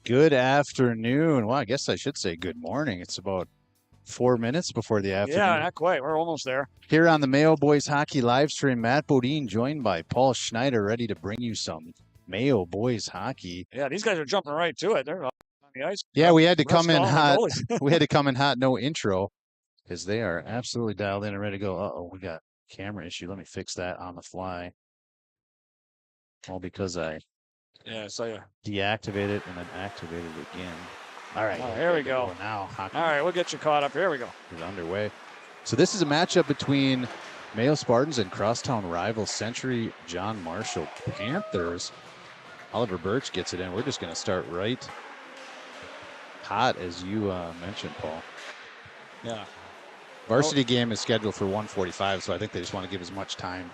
Good afternoon. Well, I guess I should say good morning. It's about 4 minutes before the Yeah, afternoon. not quite. We're almost there. Here on the Mayo Boys Hockey live stream, Matt Bodine joined by Paul Schneider, ready to bring you some Mayo Boys hockey. Yeah, these guys are jumping right to it. They're on the ice. Yeah, we had to come in calling the hot. goalies. We had to come in hot, no intro, because they are absolutely dialed in and ready to go. Uh-oh, we got camera issue. Let me fix that on the fly. All because I Yeah, so yeah. deactivated and then activated again. All right. Oh, here we go. Now hockey All right, we'll get you caught up. Here we go. is underway. So this is a matchup between Mayo Spartans and crosstown rival Century John Marshall Panthers. Oliver Birch gets it in. We're just going to start right hot, as you mentioned, Paul. Yeah. Varsity game is scheduled for 1:45, so I think they just want to give as much time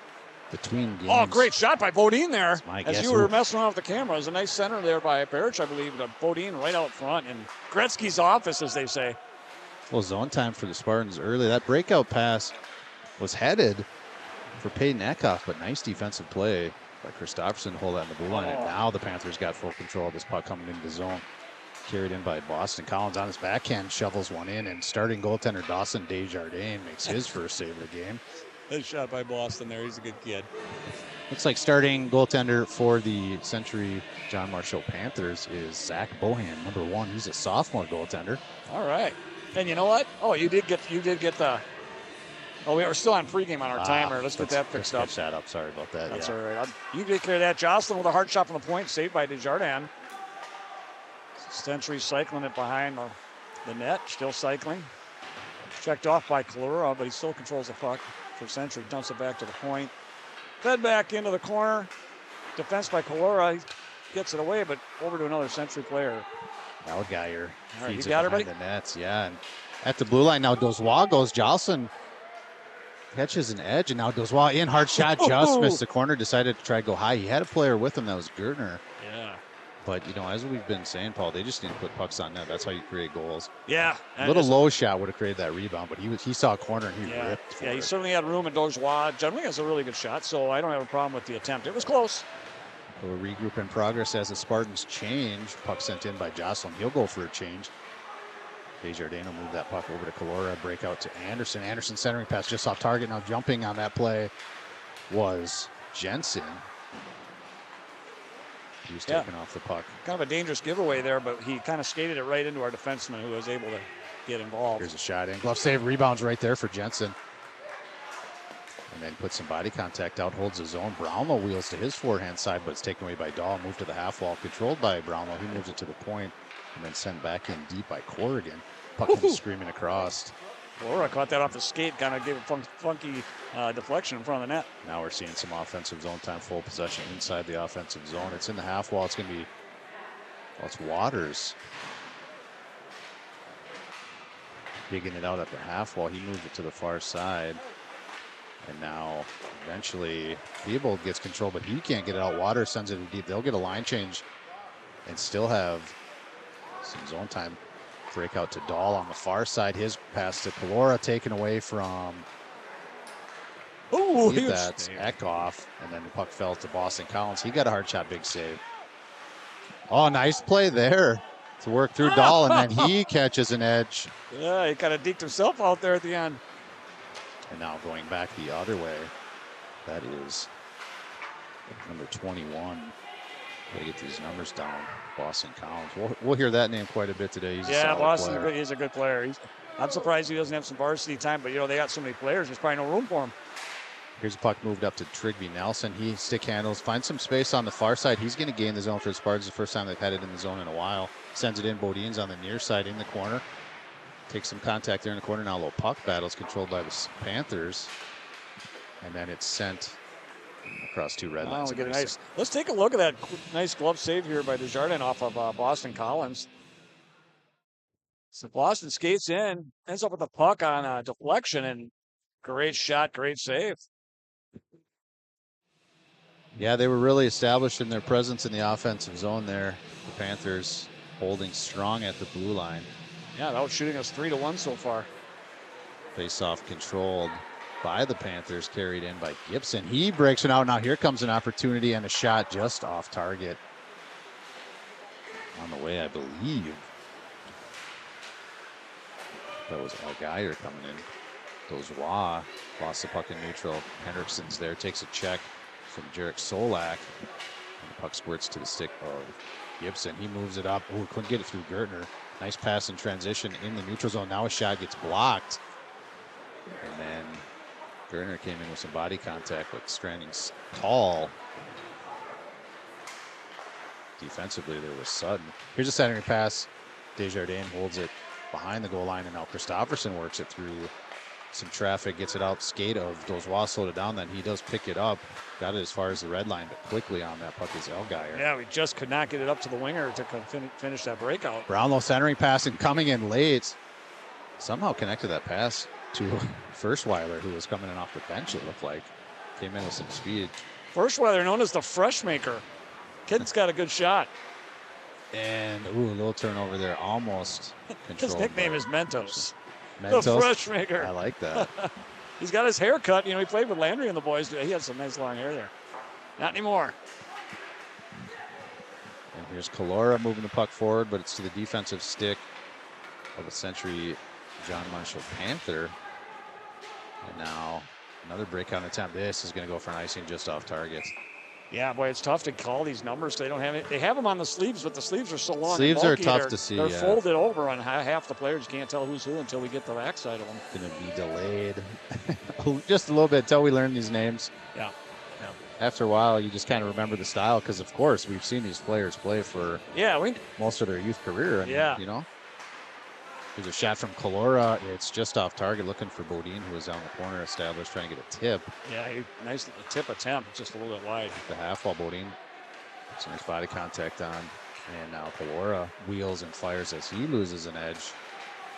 between games. Oh, great shot by Bodine there. My As guess. you were messing around with the camera, it was a nice center there by Birch, I believe. Bodine right out front in Gretzky's office, as they say. Well, zone time for the Spartans early. That breakout pass was headed for Peyton Eckhoff, but nice defensive play by Christopherson to hold that in the blue line. And now the Panthers got full control of this puck coming into the zone. Carried in by Boston. Collins on his backhand shovels one in, and starting goaltender Dawson Desjardins makes his first save of the game. Nice shot by Boston there. He's a good kid. Looks like starting goaltender for the Century John Marshall Panthers is Zach Bohan, number 1. He's a sophomore goaltender. All right. And you know what? Oh, you did get the. Oh, we were still on pregame on our timer. Let's get that fixed up. That up. Sorry about that. That's all right. You take care of that. Jocelyn with a hard shot from the point, saved by Desjardins. Century cycling it behind the net, still cycling. Checked off by Kalura, but he still controls the puck for Century. Dumps it back to the point. Fed back into the corner. Defense by Kalura. He gets it away, but over to another Century player. Algeier feeds you got it her, buddy? behind the nets. Yeah, and at the blue line now, Dozois goes. Jocelyn catches an edge, and now Dozois in. Hard shot, just missed the corner. Decided to try to go high. He had a player with him that was Gertner. Yeah. But, you know, as we've been saying, Paul, they just need to put pucks on net. That's how you create goals. Yeah. A little low shot would have created that rebound, but he saw a corner and he ripped for Yeah, he it. certainly had room, and Dozois generally has a really good shot, so I don't have a problem with the attempt. It was close. So a regroup in progress as the Spartans change. Puck sent in by Jocelyn. He'll go for a change. Desjardins will move that puck over to Kalora. Breakout to Anderson. Anderson centering pass just off target. Now jumping on that play was Jensen. He was taking off the puck. Kind of a dangerous giveaway there, but he kind of skated it right into our defenseman, who was able to get involved. Here's a shot in. Glove save. Rebounds right there for Jensen. And then puts some body contact out, holds his own. Brownlow wheels to his forehand side, but it's taken away by Dahl. Moved to the half wall, controlled by Brownlow. He moves it to the point, and then sent back in deep by Corrigan. Puck comes screaming across. Laura caught that off the skate, kind of gave a funky deflection in front of the net. Now we're seeing some offensive zone time, full possession inside the offensive zone. It's in the half wall. It's going to be, well, it's Waters digging it out at the half wall. He moved it to the far side. And now eventually Theobald gets control, but he can't get it out. Waters sends it deep. They'll get a line change and still have some zone time. Break out to Dahl on the far side. His pass to Kalora taken away from that's Eckhoff. And then the puck fell to Boston Collins. He got a hard shot, big save. Oh, nice play there to work through Dahl, and then he catches an edge. Yeah, he kind of deked himself out there at the end. And now going back the other way, that is number 21. Gotta get these numbers down. Boston Collins. We'll hear that name quite a bit today. He's He's a good player. I'm surprised he doesn't have some varsity time, but, you know, they got so many players, there's probably no room for him. Here's a puck moved up to Trigby Nelson. He stick handles, finds some space on the far side. He's going to gain the zone for the Spartans. The first time they've had it in the zone in a while. Sends it in. Bodine's on the near side in the corner. Takes some contact there in the corner. Now a little puck battle is controlled by the Panthers. And then it's sent across two red lines. Let's take a look at that nice glove save here by Desjardins off of Boston Collins. So Boston skates in, ends up with the puck on a deflection, and great shot, great save. Yeah, they were really established in their presence in the offensive zone there. The Panthers holding strong at the blue line. Yeah, that was shooting us 3-1 so far. Face-off controlled by the Panthers, carried in by Gibson. He breaks it out. Now here comes an opportunity and a shot just off target. on the way, I believe. That was Algier coming in. Dozois lost the puck in neutral. Hendrickson's there, takes a check from Jarek Solak. And the puck squirts to the stick of Gibson. He moves it up. Oh, couldn't get it through Gertner. Nice pass in transition in the neutral zone. Now a shot gets blocked. And then Gertner came in with some body contact, but Stranding's tall. Defensively, there was Sutton. Here's a centering pass. Desjardins holds it behind the goal line, and now Christopherson works it through some traffic, gets it out skate of Dozois, slowed it down, then he does pick it up. Got it as far as the red line, but quickly on that puck is Algier. Yeah, we just could not get it up to the winger to finish that breakout. Brownlow centering pass and coming in late. Somehow connected that pass to Firstweiler, who was coming in off the bench, it looked like. Came in with some speed. Firstweiler, known as the fresh maker. Kid's got a good shot. And, ooh, a little turnover there, almost controlled. His nickname is Mentos. Mentos. The fresh maker. I like that. He's got his hair cut. You know, he played with Landry and the boys. He had some nice long hair there. Not anymore. And here's Calora moving the puck forward, but it's to the defensive stick of the Century John Marshall Panther. And now another breakout attempt. This is going to go for an icing just off target. Yeah, boy, it's tough to call these numbers. They don't have it. They have them on the sleeves, but the sleeves are so long. Sleeves and are bulky. tough to see. They're yeah. folded over on half the players. You can't tell who's who until we get the backside of them. Going to be delayed just a little bit until we learn these names. Yeah. After a while, you just kind of remember the style because, of course, we've seen these players play for most of their youth career. And, you know, there's a shot from Calora. It's just off target, looking for Bodine, who is on the corner established, trying to get a tip. Yeah, nice tip attempt, just a little bit wide. The half wall Bodine. Some nice body contact on. And now Calora wheels and fires as he loses an edge.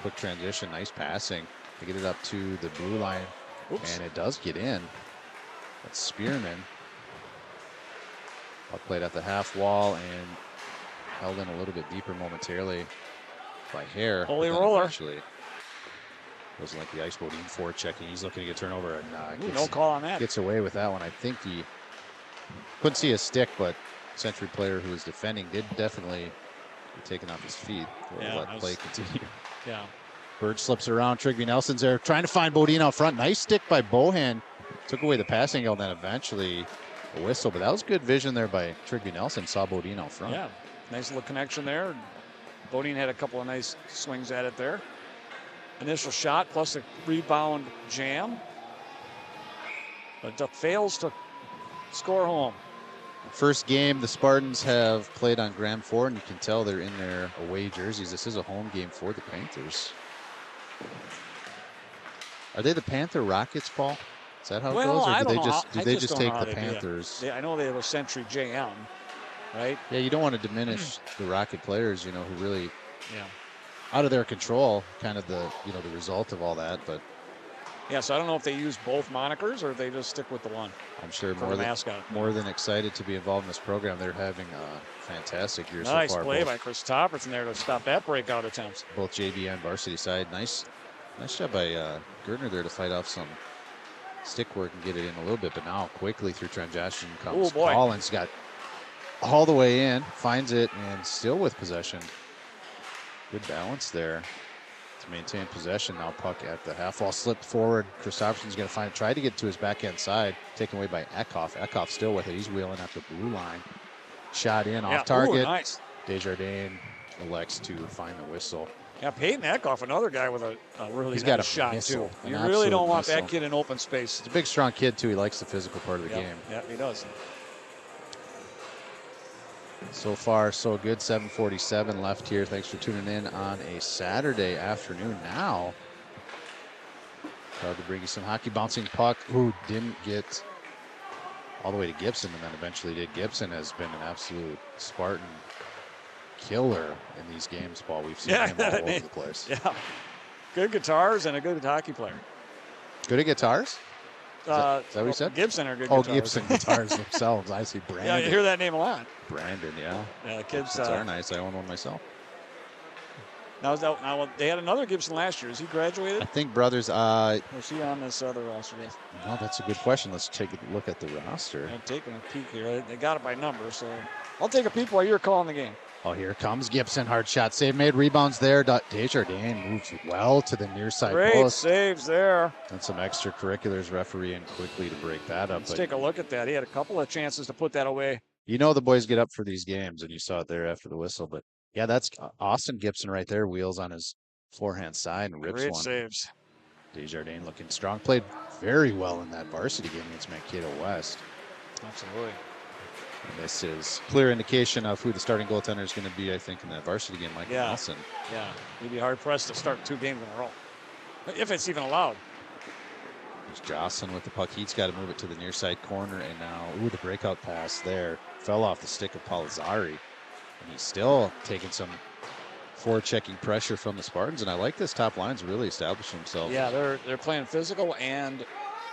Quick transition, nice passing to get it up to the blue line. Oops. And it does get in. That's Spearman. Puck played at the half wall and held in a little bit deeper momentarily by Hare. Holy roller. Actually, wasn't like the ice Bodine forechecking. He's looking to get turnover and no call on that. Gets away with that one. I think he couldn't see his stick, but Century player who was defending did definitely be taken off his feet. We'll let play continue. Yeah. Bird slips around. Trigby Nelson's there trying to find Bodine out front. Nice stick by Bohan. Took away the passing angle, and then eventually a whistle. But that was good vision there by Trigby Nelson. Saw Bodine out front. Yeah, nice little connection there. Bodine had a couple of nice swings at it there. Initial shot plus a rebound jam. But Duck fails to score home. First game the Spartans have played on Graham 4, and you can tell they're in their away jerseys. This is a home game for the Panthers. Are they the Panther Rockets, Paul? Is that how it goes? Or do they just take the Panthers? I know they have a Century JM, right? Yeah, you don't want to diminish the Rocket players, you know, who really out of their control, kind of the, you know, the result of all that. But yeah, so I don't know if they use both monikers or if they just stick with the one. I'm sure more than excited to be involved in this program. They're having a fantastic year so far. Nice play by Christopherson there to stop that breakout attempts. Both JV and varsity side. Nice job by Gertner there to fight off some stick work and get it in a little bit, but now quickly through transition comes Collins. Got all the way in, finds it, and still with possession. Good balance there to maintain possession. Now puck at the half wall, slipped forward. Christopherson's going to try to get to his backhand side, taken away by Eckhoff. Eckhoff still with it. He's wheeling at the blue line. Shot in off target. Ooh, nice. Desjardins elects to find the whistle. Yeah, Peyton Eckhoff, another guy with a really nice shot, missile, too. You really don't want that kid in open space. He's a big, strong kid, too. He likes the physical part of the game. Yeah, he does. So far, so good. 7:47 left here. Thanks for tuning in on a Saturday afternoon. Now, proud to bring you some hockey. Bouncing puck, who didn't get all the way to Gibson, and then eventually did. Gibson has been an absolute Spartan killer in these games, Paul. We've seen him all over the place. Yeah, good guitars and a good hockey player. Good at guitars? Is that what you said? Gibson are good guitars. Oh, Gibson guitars themselves. I see Brandon. Yeah, you hear that name a lot. Brandon, yeah. Yeah, the kids are nice. I own one myself. Now they had another Gibson last year. Is he graduated? I think brothers. Or is he on this other roster? No, that's a good question. Let's take a look at the roster. I'm taking a peek here. They got it by number, so I'll take a peek while you're calling the game. Oh, here comes Gibson. Hard shot save made. Rebounds there. Desjardins moves well to the near side Great post. saves there. And some extracurriculars referee in quickly to break that up. Let's take a look at that. He had a couple of chances to put that away. You know the boys get up for these games, and you saw it there after the whistle. But yeah, that's Austin Gibson right there. Wheels on his forehand side and rips Great one. saves. Desjardins looking strong. Played very well in that varsity game against Mankato West. Absolutely. And this is clear indication of who the starting goaltender is going to be, I think, in that varsity game, Mike Nelson. Yeah, he'd be hard-pressed to start 2 games in a row, if it's even allowed. There's Jocelyn with the puck. He's got to move it to the near side corner, and now, the breakout pass there. Fell off the stick of Palizari, and he's still taking some forward-checking pressure from the Spartans, and I like this top line's really establishing themselves. Yeah, they're playing physical and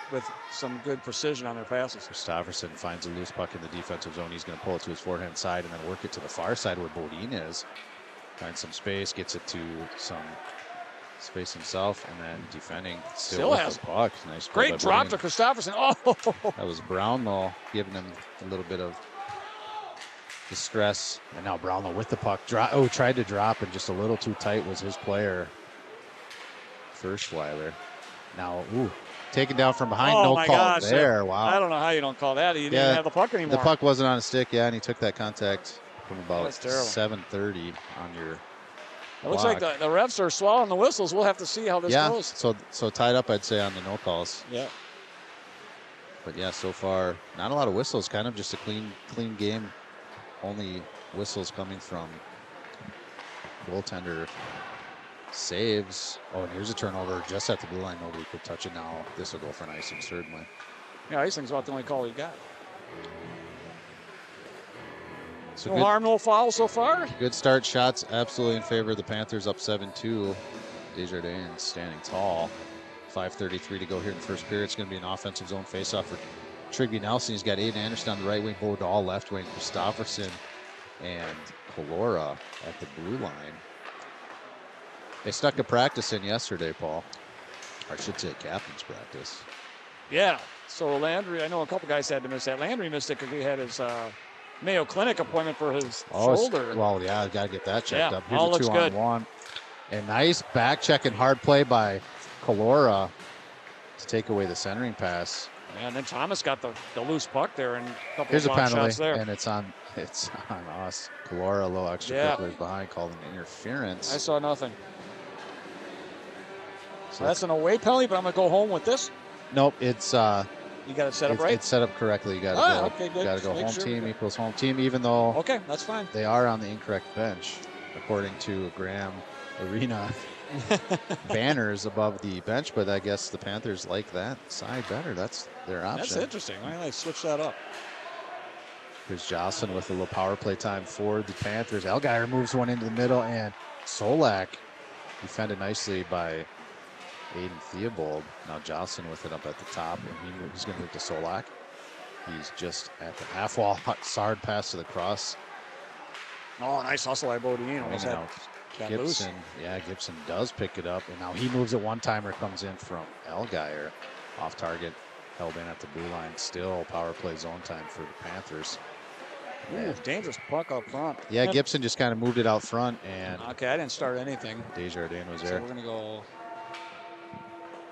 with some good precision on their passes. Christofferson finds a loose puck in the defensive zone. He's going to pull it to his forehand side and then work it to the far side where Bodine is. Finds some space, gets it to some space himself, and then defending still has the puck. Nice great drop to Christofferson. Oh, that was Brownlow giving him a little bit of distress, and now Brownlow with the puck. Tried to drop, and just a little too tight was his player. Firstweiler. Now, taken down from behind, no call there. Wow. I don't know how you don't call that. You didn't even have the puck anymore. The puck wasn't on a stick, and he took that contact from about That's terrible. 7:30 on your It looks like the refs are swallowing the whistles. We'll have to see how this goes. So tied up, I'd say, on the no calls. Yeah. But yeah, so far, not a lot of whistles. Kind of just a clean game. Only whistles coming from goaltender saves. Oh, and here's a turnover just at the blue line. Nobody could touch it now. This will go for an icing, certainly. Yeah, icing's about the only call he got. So no harm, no foul so far. Good start. Shots absolutely in favor of the Panthers, up 7-2. Desjardins standing tall. 5:33 to go here in the first period. It's going to be an offensive zone faceoff for Trigby Nelson. He's got Aiden Anderson on the right wing, Bodal left wing, Christofferson and Colora at the blue line. They stuck a practice in yesterday, Paul. Or I should say captain's practice. Yeah. So Landry, I know a couple guys had to miss that. Landry missed it because he had his Mayo Clinic appointment for his shoulder. Well, yeah, got to get that checked up. Here's all a 2-on-1. A nice back check and hard play by Colora to take away the centering pass. And then Thomas got the loose puck there and a couple Here's of a penalty, shots there. and it's on us. Colora a little extracurriculars behind, called an interference. I saw nothing. So that's an away penalty, but I'm going to go home with this. Nope, it's you got it set up right? It's set up correctly. You got to go. Got to go home team equals home team, even though okay, that's fine. They are on the incorrect bench, according to Graham Arena banners above the bench. But I guess the Panthers like that side better. That's their option. That's interesting. Why don't they switch that up? Here's Jocelyn with a little power play time for the Panthers. Elgeier moves one into the middle, and Solak defended nicely by Aiden Theobald. Now Jocelyn with it up at the top, and he's going to move to Solak. He's just at the half wall. Sard pass to the cross. Oh, nice hustle by Bodine. Gibson, Gibson does pick it up, and now he moves it one-timer, comes in from Elgeier. Off target, held in at the blue line. Still power play zone time for the Panthers. Ooh, dangerous puck up front. Yeah, Gibson just kind of moved it out front, and okay, I didn't start anything. Desjardins was there. So we're gonna go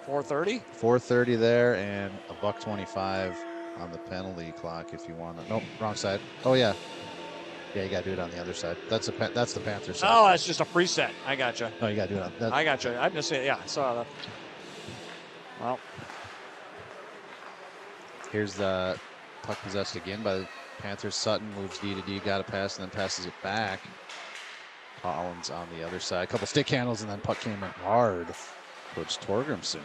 4:30. 4:30 there, and $1.25 on the penalty clock if you want to. Nope, wrong side. Oh yeah, you got to do it on the other side. That's the Panthers side. Oh, that's just a preset. I gotcha. No, you got to do it on that. I gotcha. I'm just saying. Yeah, I saw that. Well, here's the puck possessed again by the Panthers. Sutton moves D to D, got a pass, and then passes it back. Collins on the other side. A couple stick handles, and then puck came in hard towards Torgrimson.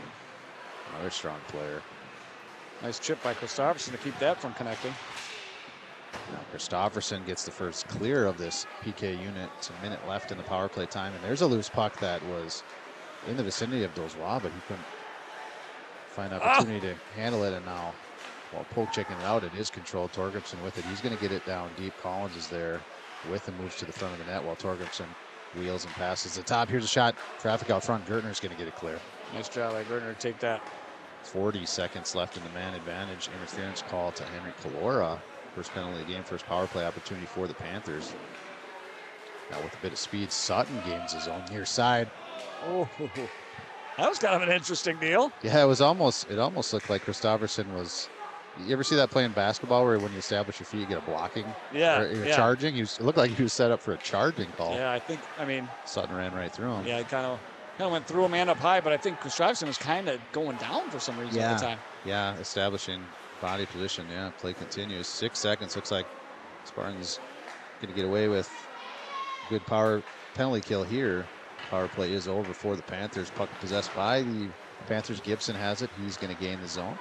Another strong player. Nice chip by Christofferson to keep that from connecting. Now Christofferson gets the first clear of this PK unit. It's a minute left in the power play time, and there's a loose puck that was in the vicinity of Dozois, but he couldn't find opportunity to handle it, and now while poke checking it out, it is controlled. Torgrimson with it. He's going to get it down deep. Collins is there with and moves to the front of the net while Torgrimson wheels and passes the top. Here's a shot. Traffic out front. Gertner's going to get it clear. Nice job by Gertner to take that. 40 seconds left in the man advantage. Interference call to Henry Colora. First penalty of the game, first power play opportunity for the Panthers. Now with a bit of speed, Sutton gains his own near side. Oh, that was kind of an interesting deal. Yeah, it almost looked like Kristofferson was. You ever see that play in basketball where when you establish your feet, you get a blocking? Yeah, Or you're yeah. charging? It looked like he was set up for a charging call. Yeah, I mean. Sutton ran right through him. Yeah, he kind of went through him and up high, but I think Kristofferson was kind of going down for some reason at the time. Yeah, establishing body position. Yeah, play continues. 6 seconds. Looks like Spartans going to get away with good power penalty kill here. Power play is over for the Panthers. Puck possessed by the Panthers. Gibson has it. He's going to gain the zone.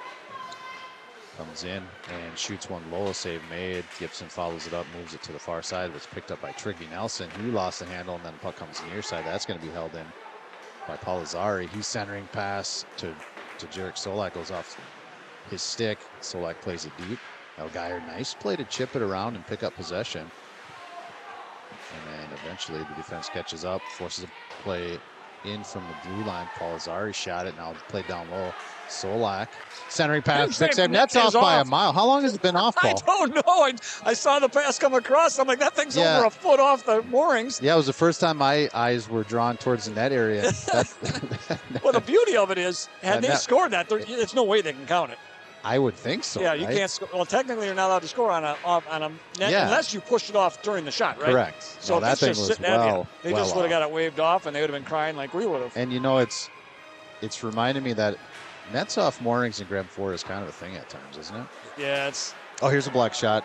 Comes in and shoots one low. Save made. Gibson follows it up, moves it to the far side. It's picked up by Triggy Nelson. He lost the handle, and then the puck comes near side. That's going to be held in by Polizari. He's centering pass to Jarek Solak. Goes off his stick. Solak plays it deep. Elgeier, nice play to chip it around and pick up possession. And then eventually the defense catches up, forces a play in from the blue line. Polizari shot it. Now played down low. Solak, centering pass, big save. Net's off by a mile. How long has it been off, Paul? I don't know. I saw the pass come across. I'm like, that thing's over a foot off the moorings. Yeah, it was the first time my eyes were drawn towards the net area. Well, the beauty of it is, had they scored that, there's no way they can count it. I would think so. Yeah, you can't score. Well, technically, you're not allowed to score on a net unless you push it off during the shot, right? Correct. So that thing was they just would have got it waved off, and they would have been crying like we would have. And it's reminded me that nets off moorings and grab four is kind of a thing at times, isn't it? Yeah, it's. Oh, here's a block shot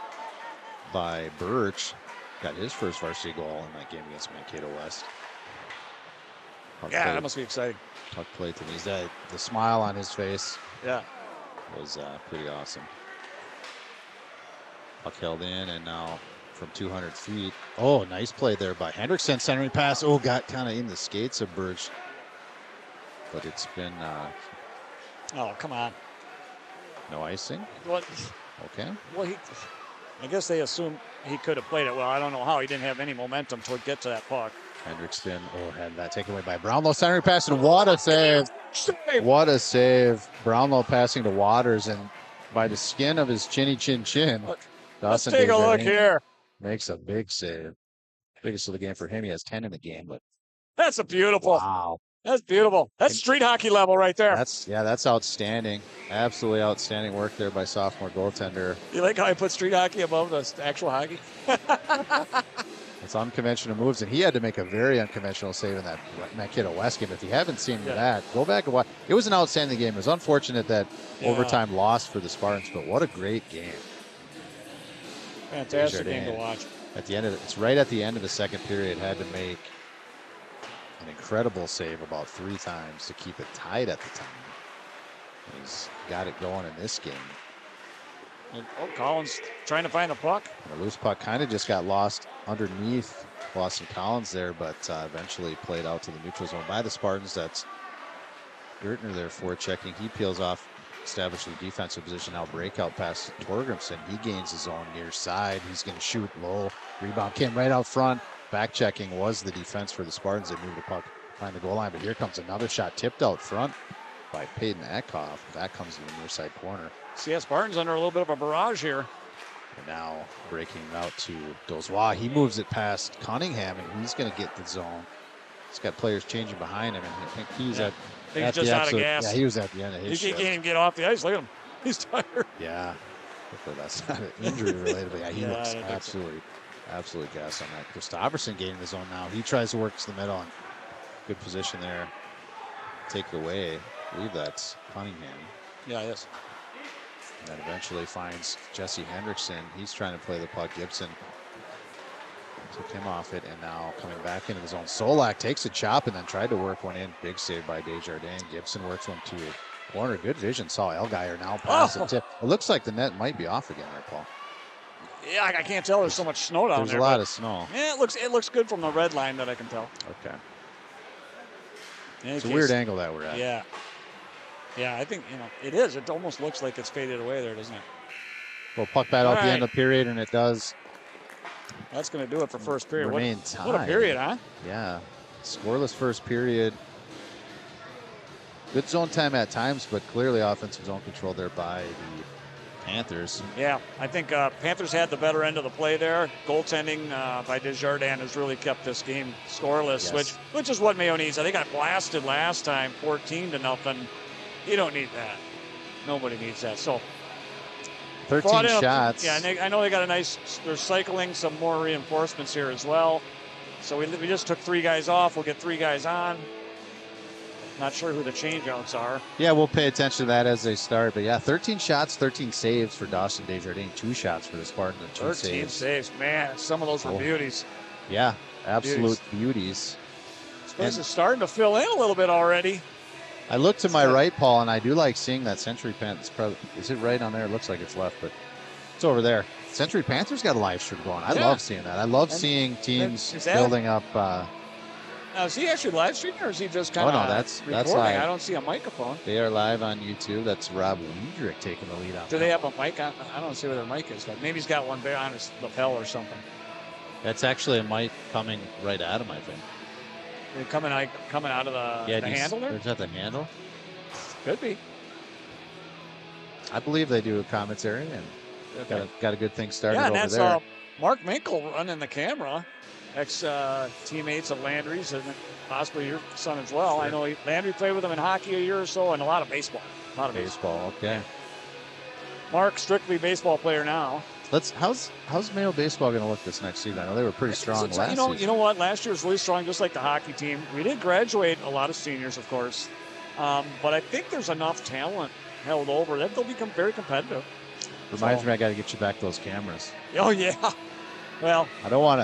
by Birch. Got his first varsity goal in that game against Mankato West. That must be exciting. Puck play to me. The smile on his face. Yeah. Was pretty awesome. Puck held in, and now from 200 feet. Oh, nice play there by Hendrickson. Centering pass. Oh, got kind of in the skates of Birch. But it's been. Oh, come on. No icing? What? Okay. Well, I guess they assumed he could have played it well. I don't know how. He didn't have any momentum to get to that puck. Hendrickson, had that taken away by Brownlow. Centering pass, and what a save. What a save. Brownlow passing to Waters, and by the skin of his chinny chin. Let's take a look here. Makes a big save. Biggest of the game for him. He has 10 in the game, but that's a beautiful. Wow. That's beautiful. That's street hockey level right there. That's outstanding. Absolutely outstanding work there by sophomore goaltender. You like how I put street hockey above the actual hockey? It's unconventional moves, and he had to make a very unconventional save in that Mankato West game. If you haven't seen that, go back and watch. It was an outstanding game. It was unfortunate that overtime lost for the Spartans, but what a great game. Fantastic game to watch. At the end it's right at the end of the second period, had to make an incredible save about 3 times to keep it tied at the time. He's got it going in this game. And, Collins trying to find the puck. And a loose puck kind of just got lost underneath Boston Collins there, but eventually played out to the neutral zone by the Spartans. That's Gertner there forechecking. He peels off, establishing the defensive position. Now breakout pass to Torgrimson. He gains his own near side. He's going to shoot low. Rebound came right out front. Back checking was the defense for the Spartans. They moved the puck behind the goal line, but here comes another shot tipped out front by Peyton Eckhoff. That comes in the near side corner. CS Spartans under a little bit of a barrage here. And now breaking out to Dozois. He moves it past Cunningham, and he's going to get the zone. He's got players changing behind him, and I think he's he's just out of gas. Yeah, he was at the end of his shift. He can't even get off the ice. Look at him. He's tired. Yeah. Hopefully that's not an injury related, but he looks absolutely gassed on that. Kristofferson gaining the zone now. He tries to work to the middle, and good position there. Take it away. I believe that's Cunningham. Yeah, yes. And then eventually finds Jesse Hendrickson. He's trying to play the puck. Gibson took him off it, and now coming back into the zone. Solak takes a chop and then tried to work one in. Big save by Desjardins. Gibson works one to corner. Good vision. Saw Elgeier now pass the tip. It looks like the net might be off again there, Paul. Yeah, I can't tell. There's so much snow down there. There's a lot of snow. Yeah, it looks good from the red line that I can tell. Okay. It's a weird angle that we're at. Yeah. Yeah, I think, it is. It almost looks like it's faded away there, doesn't it? Well, puck bat out the end of the period, and it does. That's going to do it for first period. Remain tied. What a period, huh? Yeah. Scoreless first period. Good zone time at times, but clearly offensive zone control there by the Panthers. Yeah, I think Panthers had the better end of the play there. Goaltending by Desjardins has really kept this game scoreless, Yes. which is what Mayo needs. They got blasted last time, 14-0. You don't need that. Nobody needs that. So 13 shots. Yeah, and I know they got a nice. They're cycling some more reinforcements here as well. So we just took 3 guys off. We'll get 3 guys on. Not sure who the changeouts are. Yeah, we'll pay attention to that as they start. But yeah, 13 shots, 13 saves for Dawson Desjardins. 2 shots for the Spartans and 2 13 saves. saves. Man, some of those were beauties. Yeah, absolute beauties. This place is starting to fill in a little bit already. I look to my right, Paul, and I do like seeing that Century Panthers. Is it right on there? It looks like it's left, but it's over there. Century Panthers got a live stream going. I love seeing that. I love seeing teams building up. Now, is he actually live streaming, or is he just kind of recording? Live. I don't see a microphone. They are live on YouTube. That's Rob Wiedrich taking the lead on. Do they have a mic on? I don't see where their mic is, but maybe he's got one there on his lapel or something. That's actually a mic coming right at him, I think. Coming out of the handle there? Is that the handle? Could be. I believe they do a commentary, and got a good thing started over there. Yeah, and that's Mark Minkle running the camera. Ex-teammates of Landry's and possibly your son as well. Sure. I know Landry played with him in hockey a year or so and a lot of baseball. Baseball, okay. Mark, strictly baseball player now. How's Mayo baseball going to look this next season? I know they were pretty strong last season. You know what? Last year was really strong, just like the hockey team. We did graduate a lot of seniors, of course. But I think there's enough talent held over that they'll become very competitive. Reminds me, I got to get you back those cameras. Oh, yeah. Well, I don't want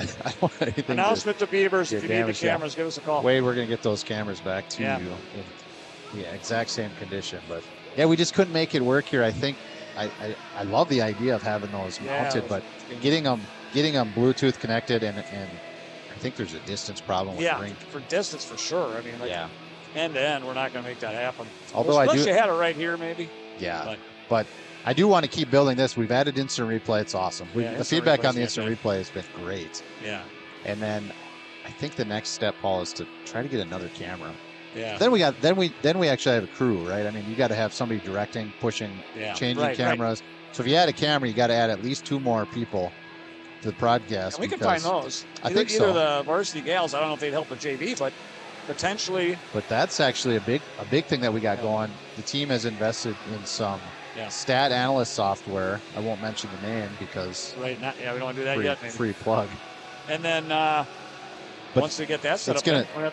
anything. Announcement to Beavers: if you need the cameras, give us a call. Wade, we're going to get those cameras back to you in exact same condition. But yeah, we just couldn't make it work here. I think I love the idea of having those mounted, but getting them Bluetooth connected, and I think there's a distance problem with the ring. For distance for sure. I mean, end to end, we're not going to make that happen. Although I wish you had it right here, maybe. Yeah, but I do want to keep building this. We've added instant replay. It's awesome. The feedback on the instant replay has been great. Yeah. And then I think the next step, Paul, is to try to get another camera. Yeah. Then we actually have a crew, right? I mean, you got to have somebody directing, pushing, changing cameras. Right. So if you add a camera, you got to add at least 2 more people to the broadcast. And we can find those. I think so. Either the varsity gals. I don't know if they'd help with JV, but potentially. But that's actually a big thing that we got going. The team has invested in some stat analyst software. I won't mention the name because we don't want to do that yet. Maybe. Free plug. And then once we get that set up,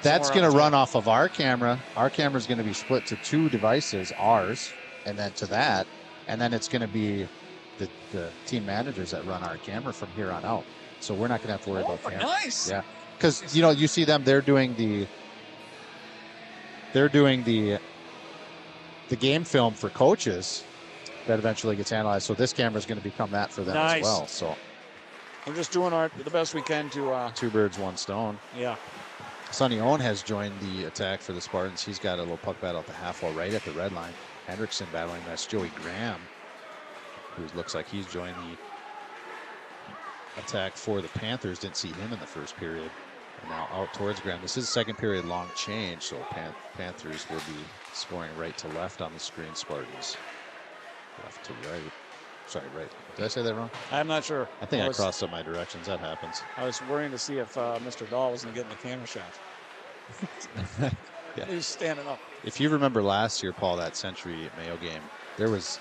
that's going to run off of our camera. Our camera is going to be split to 2 devices, ours, and then to that, and then it's going to be the team managers that run our camera from here on out. So we're not going to have to worry about camera. Nice. Yeah, because you see them. They're doing the game film for coaches that eventually gets analyzed. So this camera is going to become that for them as well. So we're just doing the best we can to 2 birds, 1 stone. Yeah. Sonny Owen has joined the attack for the Spartans. He's got a little puck battle at the half wall right at the red line. Hendrickson battling. That's Joey Graham, who looks like he's joined the attack for the Panthers. Didn't see him in the first period. And now out towards Graham. This is a second period long change, so Panthers will be scoring right to left on the screen. Spartans left to right. Sorry, right. Did I say that wrong? I'm not sure. I think I crossed up my directions. That happens. I was worrying to see if Mr. Dahl wasn't getting the camera shot. He's standing up. If you remember last year, Paul, that Century Mayo game, there was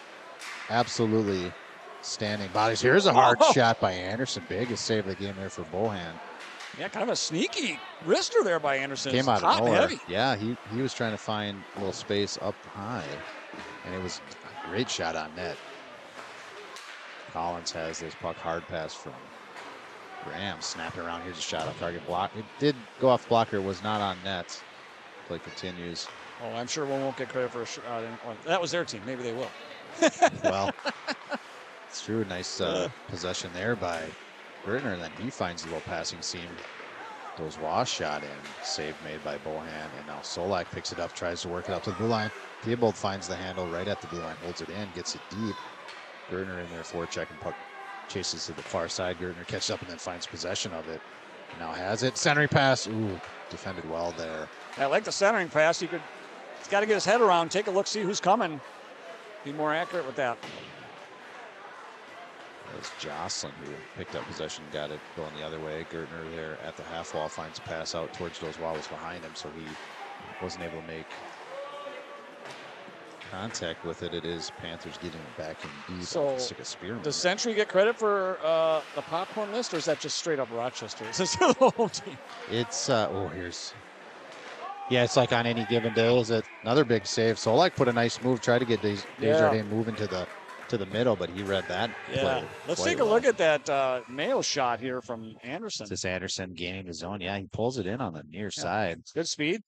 absolutely standing bodies. Here's a hard shot by Anderson. Biggest save of the game there for Bohan. Yeah, kind of a sneaky wrister there by Anderson. Came out of nowhere. Heavy. Yeah, he was trying to find a little space up high, and it was a great shot on net. Collins has this puck hard pass from Graham. Snapping around. Here's a shot off target block. It did go off blocker. Was not on net. Play continues. Oh, I'm sure we won't get credit for a shot. That was their team. Maybe they will. Well, it's true. Nice possession there by Gertner, and then he finds a little passing seam. Goes Wash shot in. Save made by Bohan, and now Solak picks it up, tries to work it up to the blue line. Theobald finds the handle right at the blue line, holds it in, gets it deep. Gertner in there forechecking, puck chases to the far side. Gertner catches up and then finds possession of it. Now has it. Centering pass. Ooh, defended well there. I like the centering pass. He's got to get his head around, take a look, see who's coming. Be more accurate with that. It was Jocelyn who picked up possession, got it going the other way. Gertner there at the half wall finds a pass out towards those walls behind him, so he wasn't able to make contact with it. It is Panthers getting it back in deep. So stick a spearman. Does Century get credit for the popcorn list, or is that just straight up Rochester? Is this the whole team? It's here's. Yeah, it's like on any given day. Is it another big save? Solak put a nice move, tried to get Desjardins moving to the middle, but he read that. Yeah. Let's take a look at that Mayo shot here from Anderson. This Anderson gaining the zone. Yeah, he pulls it in on the near side. Good speed.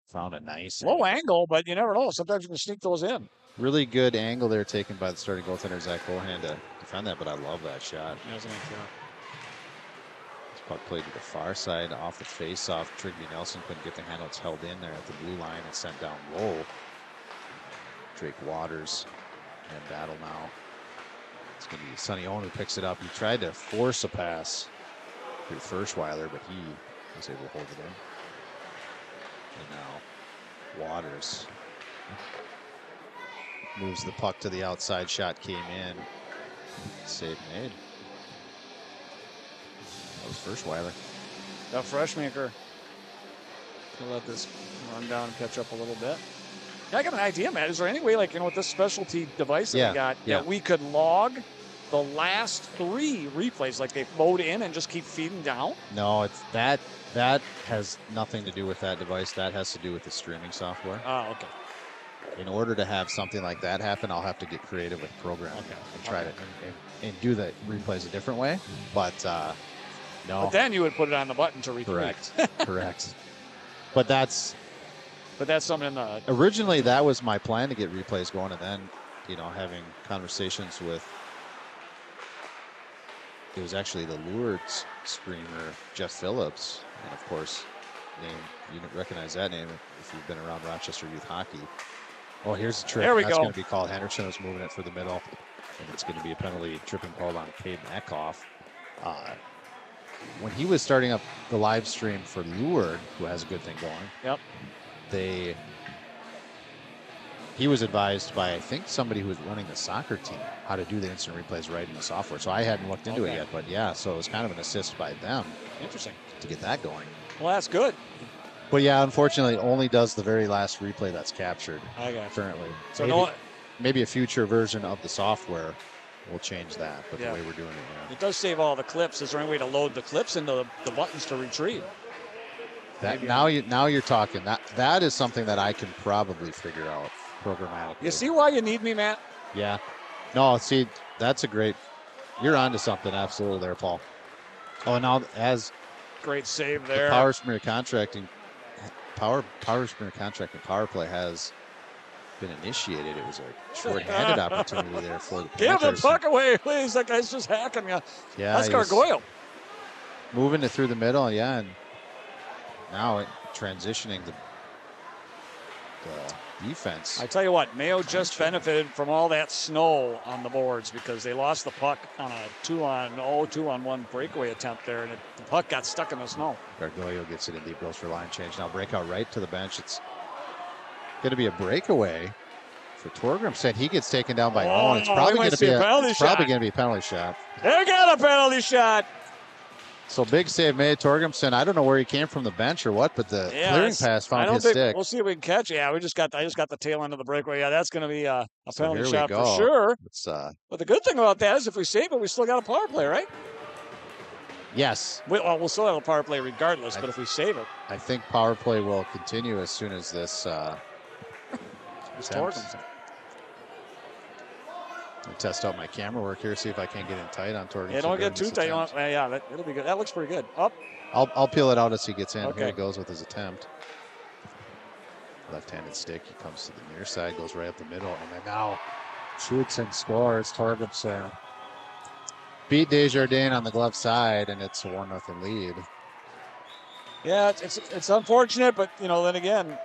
Found it nice. Low angle, but you never know. Sometimes you can sneak those in. Really good angle there taken by the starting goaltender, Zach Bohan, to defend that, but I love that shot. This puck played to the far side off the face-off. Trigby Nelson couldn't get the handle. It's held in there at the blue line and sent down low. Drake Waters in battle now. It's going to be Sonny Owen who picks it up. He tried to force a pass through Ferschweiler, but he was able to hold it in. And now Waters moves the puck to the outside. Shot came in. Save made. That was Ferschweiler. That Freshmaker. We'll let this run down and catch up a little bit. Yeah, I got an idea, Matt. Is there any way, like, with this specialty device that we got, that we could log the last 3 replays, like they load in and just keep feeding down? No, it's that has nothing to do with that device. That has to do with the streaming software. Oh, okay. In order to have something like that happen, I'll have to get creative with programming and try to and do the replays a different way. But no. But then you would put it on the button to replay. Correct. Correct. But that's something in the... Originally, that was my plan, to get replays going, and then, having conversations with, it was actually the Lourdes screamer, Jeff Phillips, and of course, you recognize that name if you've been around Rochester youth hockey. Oh, here's the trick. There we That's go. going to be called. Henderson was moving it for the middle, and it's going to be a penalty tripping called on Caden Eckhoff. When he was starting up the live stream for Lourdes, who has a good thing going, he was advised by, I think, somebody who was running the soccer team how to do the instant replays right in the software. So I hadn't looked into it yet, but yeah, so it was kind of an assist by them. Interesting. To get that going. Well, that's good. But yeah, unfortunately, it only does the very last replay that's captured. I got you. Currently. So maybe a future version of the software will change that, but the way we're doing it now. It does save all the clips. Is there any way to load the clips into the buttons to retrieve? Now you're talking. That is something that I can probably figure out programmatically. You see why you need me, Matt? Yeah. No, see, that's a great. You're onto something, absolutely, there, Paul. Oh, and now as great save there. The Power Smear contracting power play has been initiated. It was a short-handed opportunity there for the Panthers. Give the puck away, please. That guy's just hacking you. Yeah, that's Gargoyle. Moving it through the middle, and now transitioning the defense. I tell you what, Mayo just benefited from all that snow on the boards because they lost the puck on a 2-on-1 breakaway attempt there, and the puck got stuck in the snow. Gargoyle gets it in deep, goes for line change. Now breakout right to the bench. It's going to be a breakaway for Torgrimson. He gets taken down by Owen. It's probably going to be a penalty shot. They got a penalty shot. So big save made. Torgrimson, I don't know where he came from the bench or what, but the clearing pass found his stick. We'll see if we can catch it. Yeah, I just got the tail end of the breakaway. Yeah, that's going to be a penalty shot for sure. But the good thing about that is if we save it, we still got a power play, right? Yes. We'll still have a power play regardless, but if we save it. I think power play will continue as soon as this Torgrimson. I'll test out my camera work here, see if I can't get in tight on Torgrimson. Yeah, don't get too tight. It'll be good. That looks pretty good. Up. I'll peel it out as he gets in. Okay. Here he goes with his attempt. Left-handed stick. He comes to the near side, goes right up the middle, and then now shoots and scores. Torgrimson beat Desjardins on the glove side, and it's a 1-0 lead. Yeah, it's unfortunate, but then again,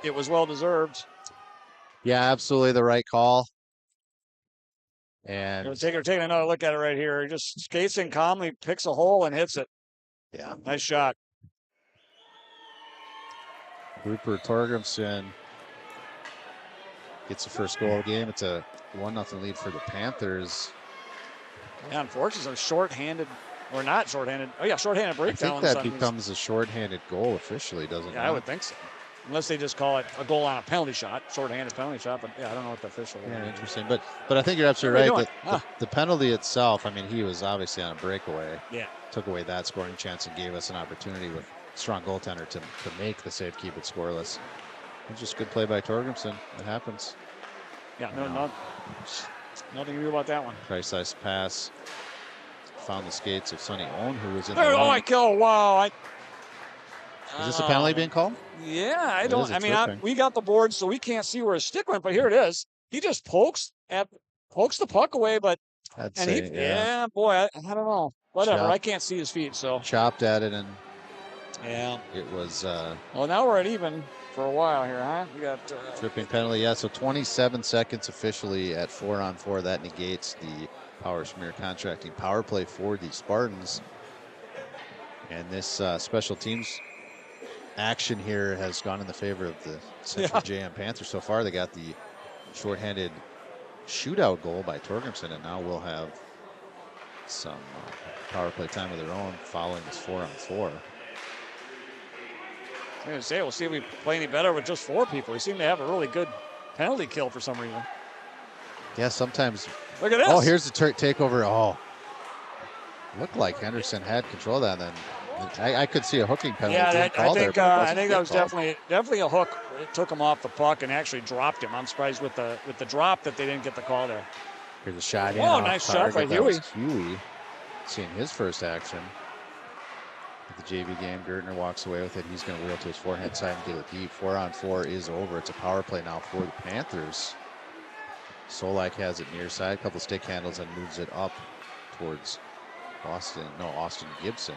it was well deserved. Yeah, absolutely the right call. And taking another look at it right here. He just skates in calmly, picks a hole, and hits it. Yeah. Nice shot. Rupert Torgrimson gets the first goal of the game. It's a 1-0 lead for the Panthers. Yeah, unfortunately, they're short-handed, or not short-handed. Oh, yeah, short-handed I breakdown. think that becomes a short-handed goal officially, doesn't it? Yeah, I would think so. Unless they just call it a goal on a penalty shot, short-handed penalty shot. But yeah, I don't know what the official. Yeah, interesting. But I think you're absolutely right. That the penalty itself, I mean, he was obviously on a breakaway. Yeah. Took away that scoring chance and gave us an opportunity with strong goaltender to make the save, keep it scoreless. It's just good play by Torgrimson. It happens. Yeah, nothing to do about that one. Precise pass. Found the skates of Sonny Owen, who was in there, the oh, I kill. Wow. Is this a penalty being called? Yeah, I don't. I mean, we got the board, so we can't see where his stick went, but here it is. He just pokes the puck away, but yeah, boy, I don't know. Whatever, I can't see his feet, so chopped at it, and yeah, it was. Well, now we're at even for a while here, huh? We got tripping penalty. Yeah, so 27 seconds officially at 4-on-4. That negates the Power Schmear Contracting power play for the Spartans, and this special teams action here has gone in the favor of the Central JM Panthers so far. They got the shorthanded shootout goal by Torgrimson, and now we'll have some power play time of their own following this 4-on-4. I was going to say, we'll see if we play any better with just 4 people. We seem to have a really good penalty kill for some reason. Yeah, sometimes. Look at this. Oh, here's the takeover. Oh, looked like Henderson had control of that. Then I could see a hooking penalty. Yeah, I think that was definitely a hook. It took him off the puck and actually dropped him. I'm surprised with the drop that they didn't get the call there. Here's a shot. Oh, nice shot by Huey. Huey seeing his first action at the JV game. Gertner walks away with it. He's going to wheel to his forehand side and get it deep. 4-on-4 is over. It's a power play now for the Panthers. Solak has it near side, a couple stick handles, and moves it up towards Austin Gibson.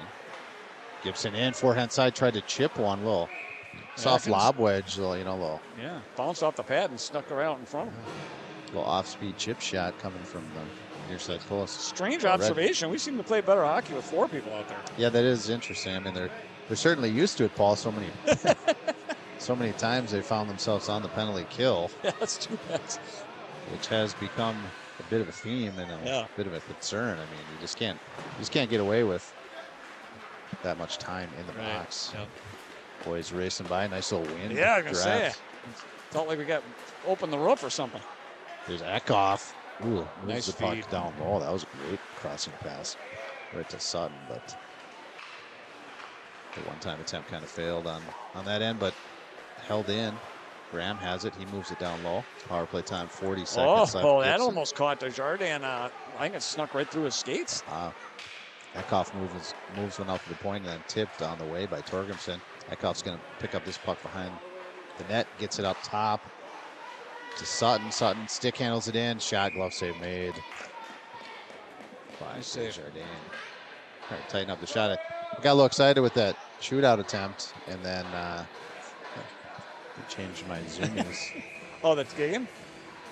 Gibson in, forehand side, tried to chip one, little soft lob wedge, little. Yeah, bounced off the pad and snuck around in front of him. Little off-speed chip shot coming from the near side post. Strange observation. We seem to play better hockey with 4 people out there. Yeah, that is interesting. I mean, they're certainly used to it, Paul. So many times they found themselves on the penalty kill. Yeah, that's too bad. Which has become a bit of a theme and a bit of a concern. I mean, you just can't get away with that much time in the box. Yep. Boys racing by, nice little wind. Yeah, I was gonna say, felt like we got opened the roof or something. There's Eckhoff. Ooh, nice the puck down low. That was a great crossing pass right to Sutton, but the one-time attempt kind of failed on that end, but held in. Graham has it. He moves it down low. Power play time, 40 seconds left. Oh, that almost caught Desjardins. I think it snuck right through his skates. Eckhoff moves one out to the point and then tipped on the way by Torgrimson. Eckhoff's going to pick up this puck behind the net, gets it up top to Sutton. Sutton stick handles it in. Shot, glove save made by Desjardins. All right, tighten up the shot. I got a little excited with that shootout attempt, and then changed my zoomies. Oh, that's Gigan?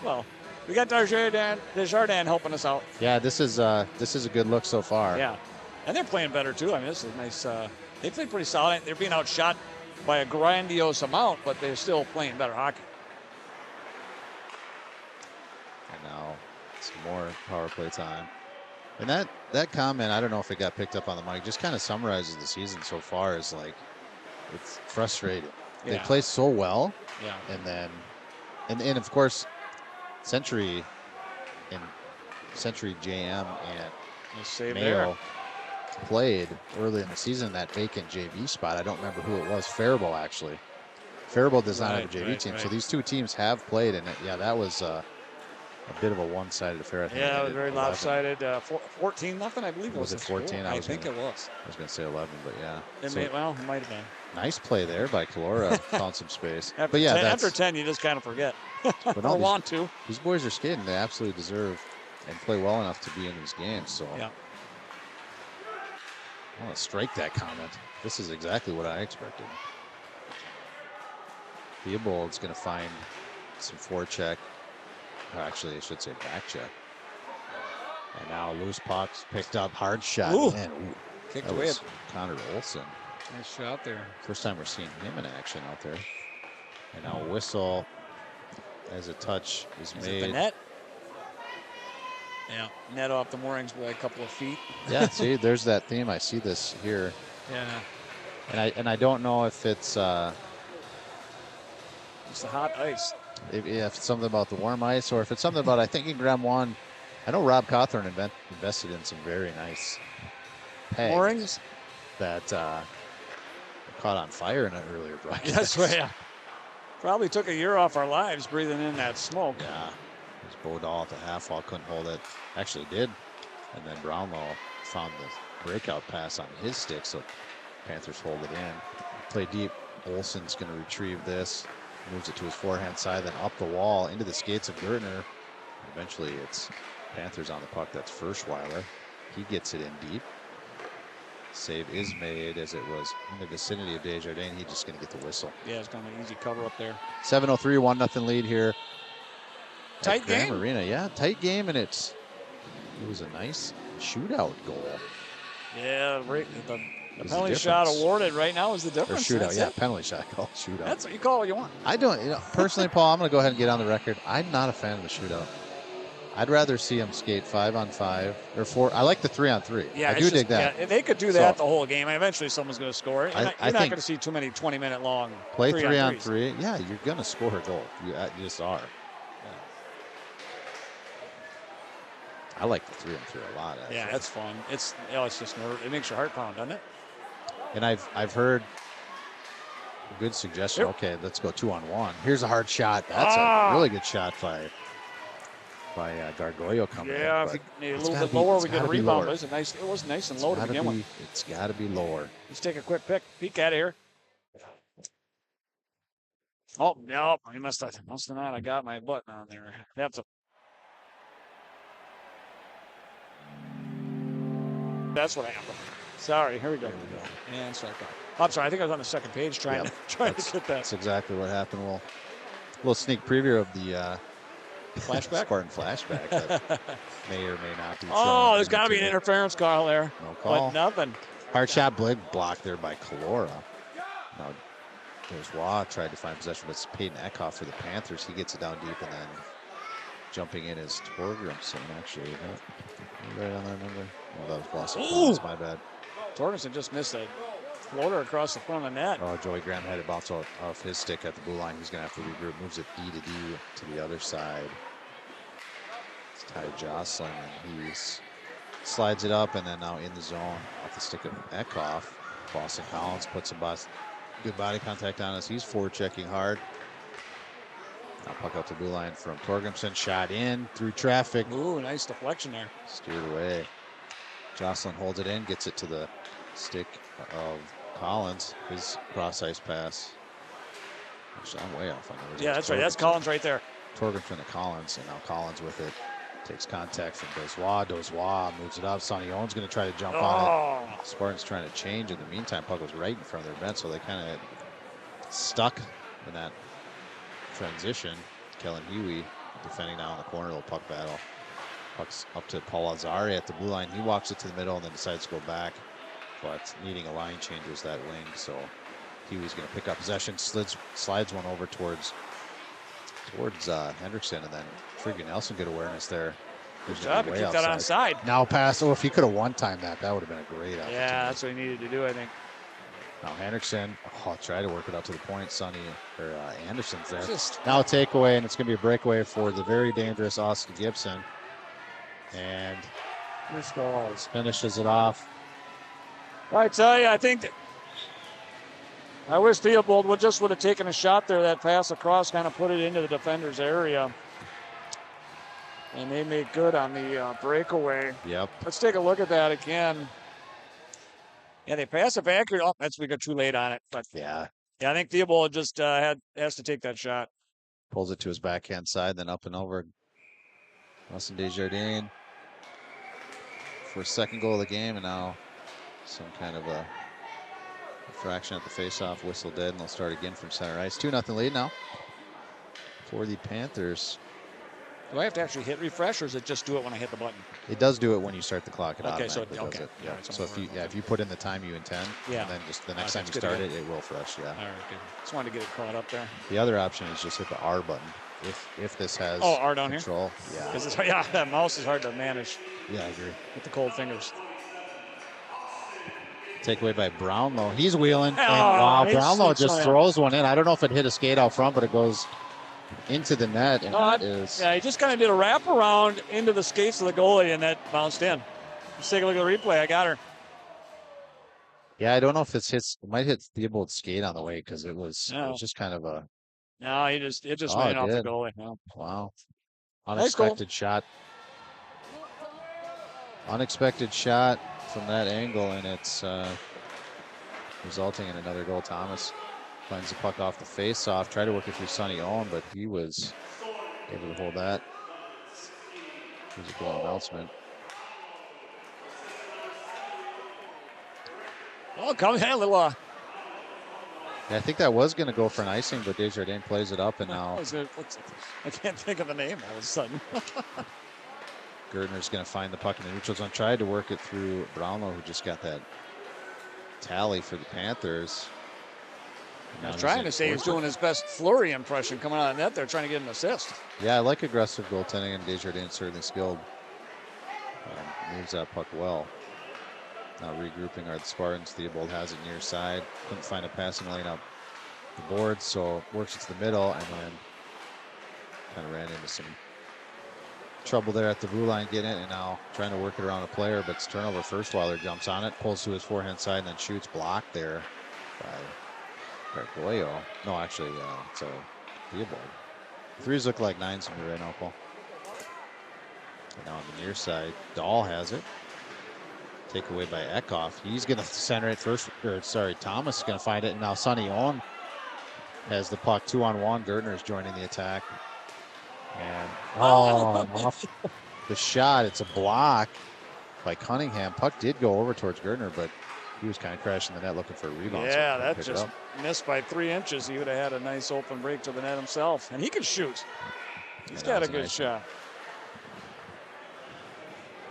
Well, we got Desjardins helping us out. Yeah, this is a good look so far. Yeah, and they're playing better too. I mean, this is nice. They play pretty solid. They're being outshot by a grandiose amount, but they're still playing better hockey. And now some more power play time. And that comment, I don't know if it got picked up on the mic, just kind of summarizes the season so far as like it's frustrating. They play so well. Yeah. And then and of course Century JM and Mayo played early in the season in that vacant JV spot. I don't remember who it was. Faribault, actually. Faribault does not have a JV team. So these two teams have played, and that was a bit of a one-sided affair. I think it was very lopsided. 14-0, I believe. Was it 14? I think it was. I was going to say 11, but yeah. It might have been. Nice play there by Calora. Found some space. After 10, you just kind of forget. Or want to. These boys are skating. They absolutely deserve and play well enough to be in these games. So yeah. I want to strike that comment. This is exactly what I expected. Theobald's going to find some forecheck. Actually, I should say back check. And now loose pucks picked up, hard shot. Ooh. Man, kicked away. Connor Olson. Nice shot there. First time we're seeing him in action out there. And now a whistle as a touch is made. It the net? Yeah, net off the moorings by a couple of feet. Yeah, see, there's that theme. I see this here. Yeah. And I don't know if it's It's the hot ice. if it's something about the warm ice or if it's something about, I think in Graham 1, I know Rob Cawthorn invested in some very nice pegs Moorings that caught on fire in an earlier broadcast. That's right. Yeah. Probably took a year off our lives breathing in that smoke. Yeah. It was Bodal at the half wall, couldn't hold it. Actually did. And then Brownlow found the breakout pass on his stick, so Panthers hold it in. Play deep. Olsen's going to retrieve this. Moves it to his forehand side, then up the wall into the skates of Gertner. Eventually it's Panthers on the puck. That's Ferschweiler. He gets it in deep. Save is made as it was in the vicinity of Desjardins. He's just going to get the whistle. Yeah, it's kind of an easy cover up there. 7:03, 1-0 lead here. Tight game. Arena, yeah, tight game, and it was a nice shootout goal. Yeah, the penalty shot awarded right now is the difference. Or shootout, yeah, penalty shot called shootout. That's what you call what you want. I don't, personally, Paul, I'm going to go ahead and get on the record. I'm not a fan of the shootout. I'd rather see them skate 5-on-5 or 4. I like the 3-on-3. Yeah, I do dig that. Yeah, they could do that the whole game. Eventually, someone's going to score. You're not going to see too many 20-minute long. Play 3-on-3. Yeah, you're going to score a goal. You just are. I like the 3-on-3 a lot. Actually. Yeah, that's fun. It's just it makes your heart pound, doesn't it? And I've heard a good suggestion. Yep. Okay, let's go 2-on-1. Here's a hard shot. That's a really good shot by Gargoyle coming in. Yeah, if you need a little bit lower, we get a rebound. It was nice and low to begin with. It's got to be lower. Let's take a quick peek at it here. Oh, no, I must have not. I got my button on there. That's what happened. Sorry, here we go. And start back. I'm sorry, I think I was on the second page trying to get that. That's exactly what happened. Well, a little sneak preview of the flashback? Spartan flashback that may or may not be. Oh, there's got to be an interference call there. No call. But nothing. Hard shot blocked there by Kalora. Now, Waugh tried to find possession, but it's Peyton Eckhoff for the Panthers. He gets it down deep, and then jumping in is Torgrimson, actually. Right on that number. Oh, that was Boston. That's my bad. Torgrimson just missed a floater across the front of the net. Oh, Joey Graham had it bounce off his stick at the blue line. He's going to have to regroup. Moves it D to the other side. It's Ty Jocelyn, and he slides it up, and then now in the zone off the stick of Eckhoff. Boston Collins puts some good body contact on us. He's forward-checking hard. Now puck out to the blue line from Torgrimson. Shot in through traffic. Ooh, nice deflection there. Steered away. Jocelyn holds it in, gets it to the stick of Collins. His cross-ice pass. Actually, I'm way off on those. Yeah, that's right. That's Collins right there. Torgrimson to Collins, and now Collins with it. Takes contact from Dozois. Dozois moves it up. Sonny Owen's going to try to jump on it. Spartans trying to change. In the meantime, puck was right in front of their bench, so they kind of stuck in that transition. Kellen Huey defending now in the corner, little puck battle. Puck's up to Paul Azari at the blue line. He walks it to the middle and then decides to go back, but needing a line change was that wing, so Huey's going to pick up possession, slides one over towards Hendrickson, and then friggin' Nelson good awareness there. Good job to keep that on side. Now pass. Oh, if he could have one-timed that would have been a great opportunity. Yeah, that's what he needed to do, I think. Now Hendrickson, try to work it out to the point. Anderson's there. Now a takeaway, and it's going to be a breakaway for the very dangerous Austin Gibson. And finishes it off. I tell you, I think I wish Theobald would have taken a shot there. That pass across kind of put it into the defender's area. And they made good on the breakaway. Yep. Let's take a look at that again. Yeah, they pass it back here. Oh, we got too late on it. But yeah, I think Theobald just has to take that shot. Pulls it to his backhand side, then up and over. Austin Desjardins for a second goal of the game, and now some kind of a fraction at the faceoff, whistle dead, and they'll start again from center ice. 2-0 lead now for the Panthers. Do I have to actually hit refresh, or does it just do it when I hit the button? It does do it when you start the clock. It automatically does it. Yeah. Right, so if you put in the time you intend, and then just the next time you start it will fresh. Yeah. All right, good. Just wanted to get it caught up there. The other option is just hit the R button if this has R down control. here? Yeah. Because yeah, that mouse is hard to manage. Yeah, I agree. With the cold fingers. Takeaway by Brownlow. He's wheeling. Oh, And wow, he Brownlow sneaks just one in. throws one in. I don't know if it hit a skate out front, but it goes into the net. And that is. Yeah, he just kind of did a wraparound into the skates of the goalie, and that bounced in. Let's take a look at the replay. I got her. Yeah, I don't know if it might hit Theobald's skate on the way because it was just kind of a. No, it just went off the goalie. No. Wow. Unexpected shot. Unexpected shot from that angle, and it's resulting in another goal. Thomas finds the puck off the face-off, tried to work it through Sonny Owen, but he was able to hold that. Here's a goal announcement. Oh, come here, little. Yeah, I think that was going to go for an icing, but Desjardins plays it up, and now I can't think of the name all of a sudden. Gerdner's going to find the puck in the neutral zone. Tried to work it through Brownlow, who just got that tally for the Panthers. I was trying to say he's doing his best Fleury impression coming out of the net there, trying to get an assist. Yeah, I like aggressive goaltending, and Desjardins certainly skilled. Moves that puck well. Now regrouping are the Spartans. Theobald has it near side. Couldn't find a passing lane up the board, so works it to the middle, and then kind of ran into some trouble there at the blue line getting it, and now trying to work it around a player, but it's turnover. Firstweiler jumps on it, pulls to his forehand side, and then shoots, blocked there by Gargoyo. No, actually, it's a Theobald. Threes look like nines to me right now, Paul. And now on the near side, Dahl has it. Takeaway by Eckhoff. He's going to center it first. Thomas is going to find it. And now Sonny Owen has the puck 2-on-1. Gertner is joining the attack. And off the shot. It's a block by Cunningham. Puck did go over towards Gertner, but he was kind of crashing the net looking for a rebound. Yeah, so that just missed by 3 inches. He would have had a nice open break to the net himself. And he can shoot. He's got a good shot.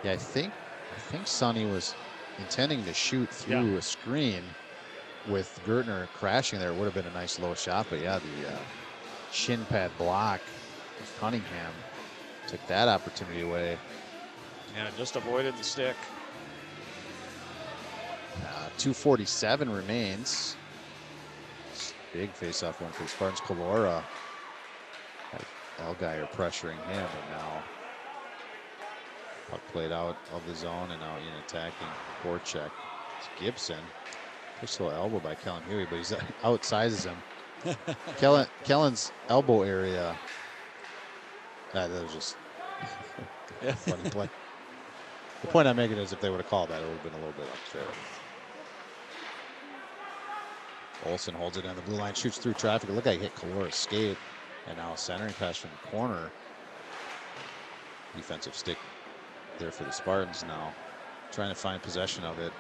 Yeah, I think Sonny was intending to shoot through a screen with Gertner crashing there. It would have been a nice low shot, but yeah, the shin pad block of Cunningham took that opportunity away. Yeah, just avoided the stick. 2:47 remains. Big face-off one for the Spartans. Kalora. Elguy pressuring him, and now puck played out of the zone, and now in attacking forecheck. It's Gibson. Pushed a little elbow by Kellen Huey, but he's outsizes him. Kellen's elbow area. That was just a funny play. The point I'm making is if they would have called that, it would have been a little bit unfair. Olsen holds it on the blue line, shoots through traffic. It looked like he hit Kalora's skate, and now centering pass from the corner. Defensive stick there for the Spartans now, trying to find possession of it.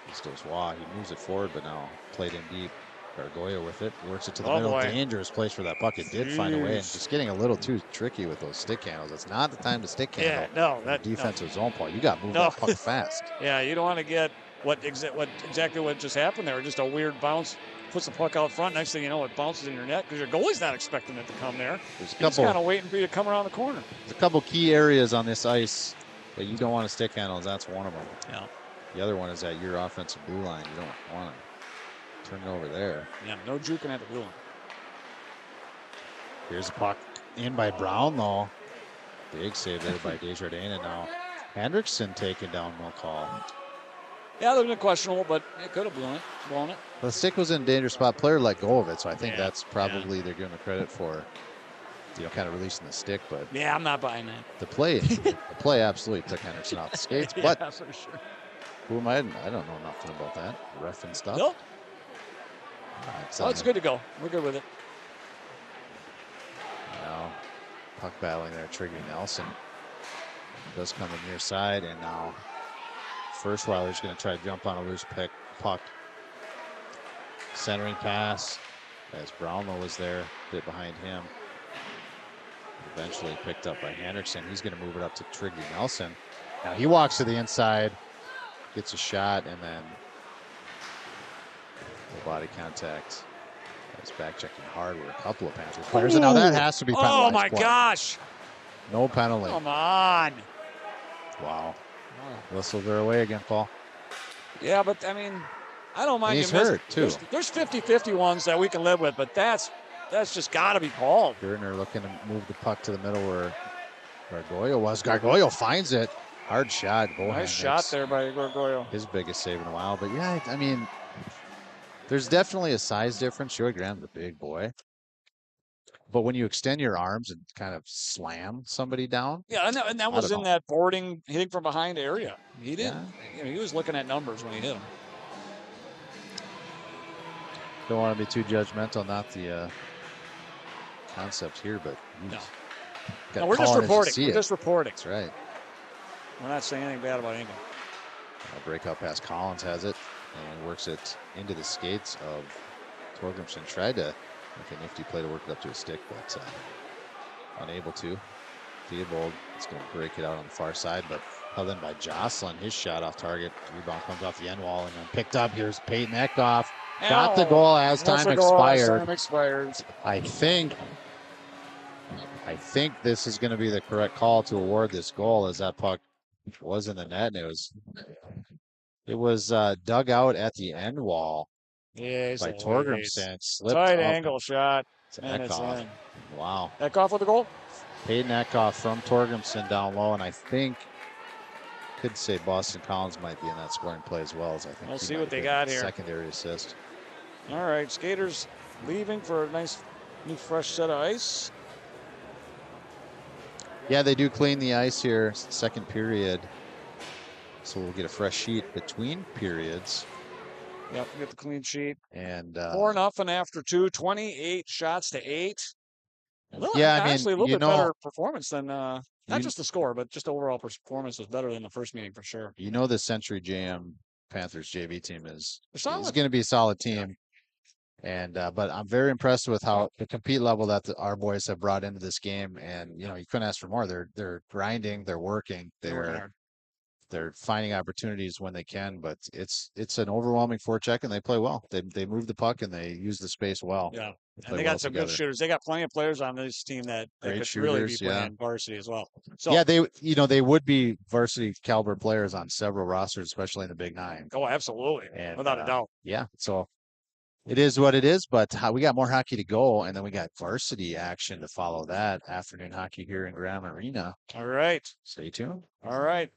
This goes Waugh. He moves it forward, but now played in deep. Gargoyo with it, works it to the middle. Boy. Dangerous place for that puck. It did find a way, and just getting a little too tricky with those stick handles. It's not the time to stick handle. Yeah, no, that defensive zone, Paul. You got to move that puck fast. Yeah, you don't want to get exactly what just happened there. Just a weird bounce, puts the puck out front. Next thing you know, it bounces in your net because your goalie's not expecting it to come there. He's kind of waiting for you to come around the corner. There's a couple key areas on this ice that you don't want to stick handles. That's one of them. Yeah. The other one is at your offensive blue line. You don't want to turn it over there. Yeah, no juking at the blue line. Here's the puck in by Brownlow. Big save there by Desjardins, and now Hendrickson taken down, no call. Yeah, they've been questionable, but it could have blown it. The stick was in a dangerous spot. Player let go of it, so I think that's probably they're giving the credit for, kind of releasing the stick. But yeah, I'm not buying that. The play absolutely took Hendrickson off the skates. But yeah, for sure. Who am I? I don't know nothing about that. Ref and stuff. Nope. It's good to go. We're good with it. Now, puck battling there, Triggy Nelson does come in near side, and now Firstweiler's going to try to jump on a loose puck. Centering pass as Brownlow was there, a bit behind him. Eventually picked up by Hendrickson. He's going to move it up to Triggy Nelson. Now he walks to the inside, gets a shot, and then body contact It's back checking hard with a couple of Panthers players. And now that has to be penalized. Oh, my gosh. No penalty. Come on. Wow. Whistles are away again, Paul. Yeah, but, I mean, I don't mind. And he's hurt, too. There's 50-50 ones that we can live with, but that's just got to be called. Gertner looking to move the puck to the middle where Gargoyle was. Gargoyle finds it. Hard shot. Nice shot there by Gargoyle. His biggest save in a while. But, yeah, I mean, there's definitely a size difference. Joey Graham's a big boy. But when you extend your arms and kind of slam somebody down. Yeah, and that was in that boarding, hitting from behind area. He didn't. Yeah. He was looking at numbers when he hit him. Don't want to be too judgmental, not the concept here, but no, we're just reporting. We're just reporting. That's right. We're not saying anything bad about anything. Breakout pass. Collins has it and works it into the skates of Torgrimson. Tried to make a nifty play to work it up to a stick, but unable to. Theobald is going to break it out on the far side, but held in by Jocelyn. His shot off target. Rebound comes off the end wall and then picked up. Here's Peyton Eckhoff. Got the goal as time expired. I think this is going to be the correct call to award this goal, as that puck was in the net. And it was dug out at the end wall by Torgrimson. Tight angle shot. And it's in. Wow. Eckhoff with the goal? Peyton Eckhoff from Torgrimson down low, and I think could say Boston Collins might be in that scoring play as well. As I think we'll see what they got here. Secondary assist. All right, skaters leaving for a nice new fresh set of ice. Yeah, they do clean the ice here, second period. So we'll get a fresh sheet between periods. Yep, get the clean sheet. And 4-0 after 2, 28 shots to 8. Yeah, I mean, actually a little bit better performance than not just the score, but just overall performance was better than the first meeting for sure. You know, the Century JM Panthers JV team is going to be a solid team. And but I'm very impressed with how the compete level that our boys have brought into this game. And you couldn't ask for more. They're grinding, they're working, they're finding opportunities when they can. But it's an overwhelming forecheck, and they play well. They move the puck and they use the space well. Yeah, and they got some good shooters. They got plenty of players on this team that could really be playing varsity as well. So yeah, they would be varsity caliber players on several rosters, especially in the Big Nine. Oh, absolutely, and, without a doubt. Yeah, so. It is what it is, but we got more hockey to go, and then we got varsity action to follow that. Afternoon hockey here in Graham Arena. All right. Stay tuned. All right.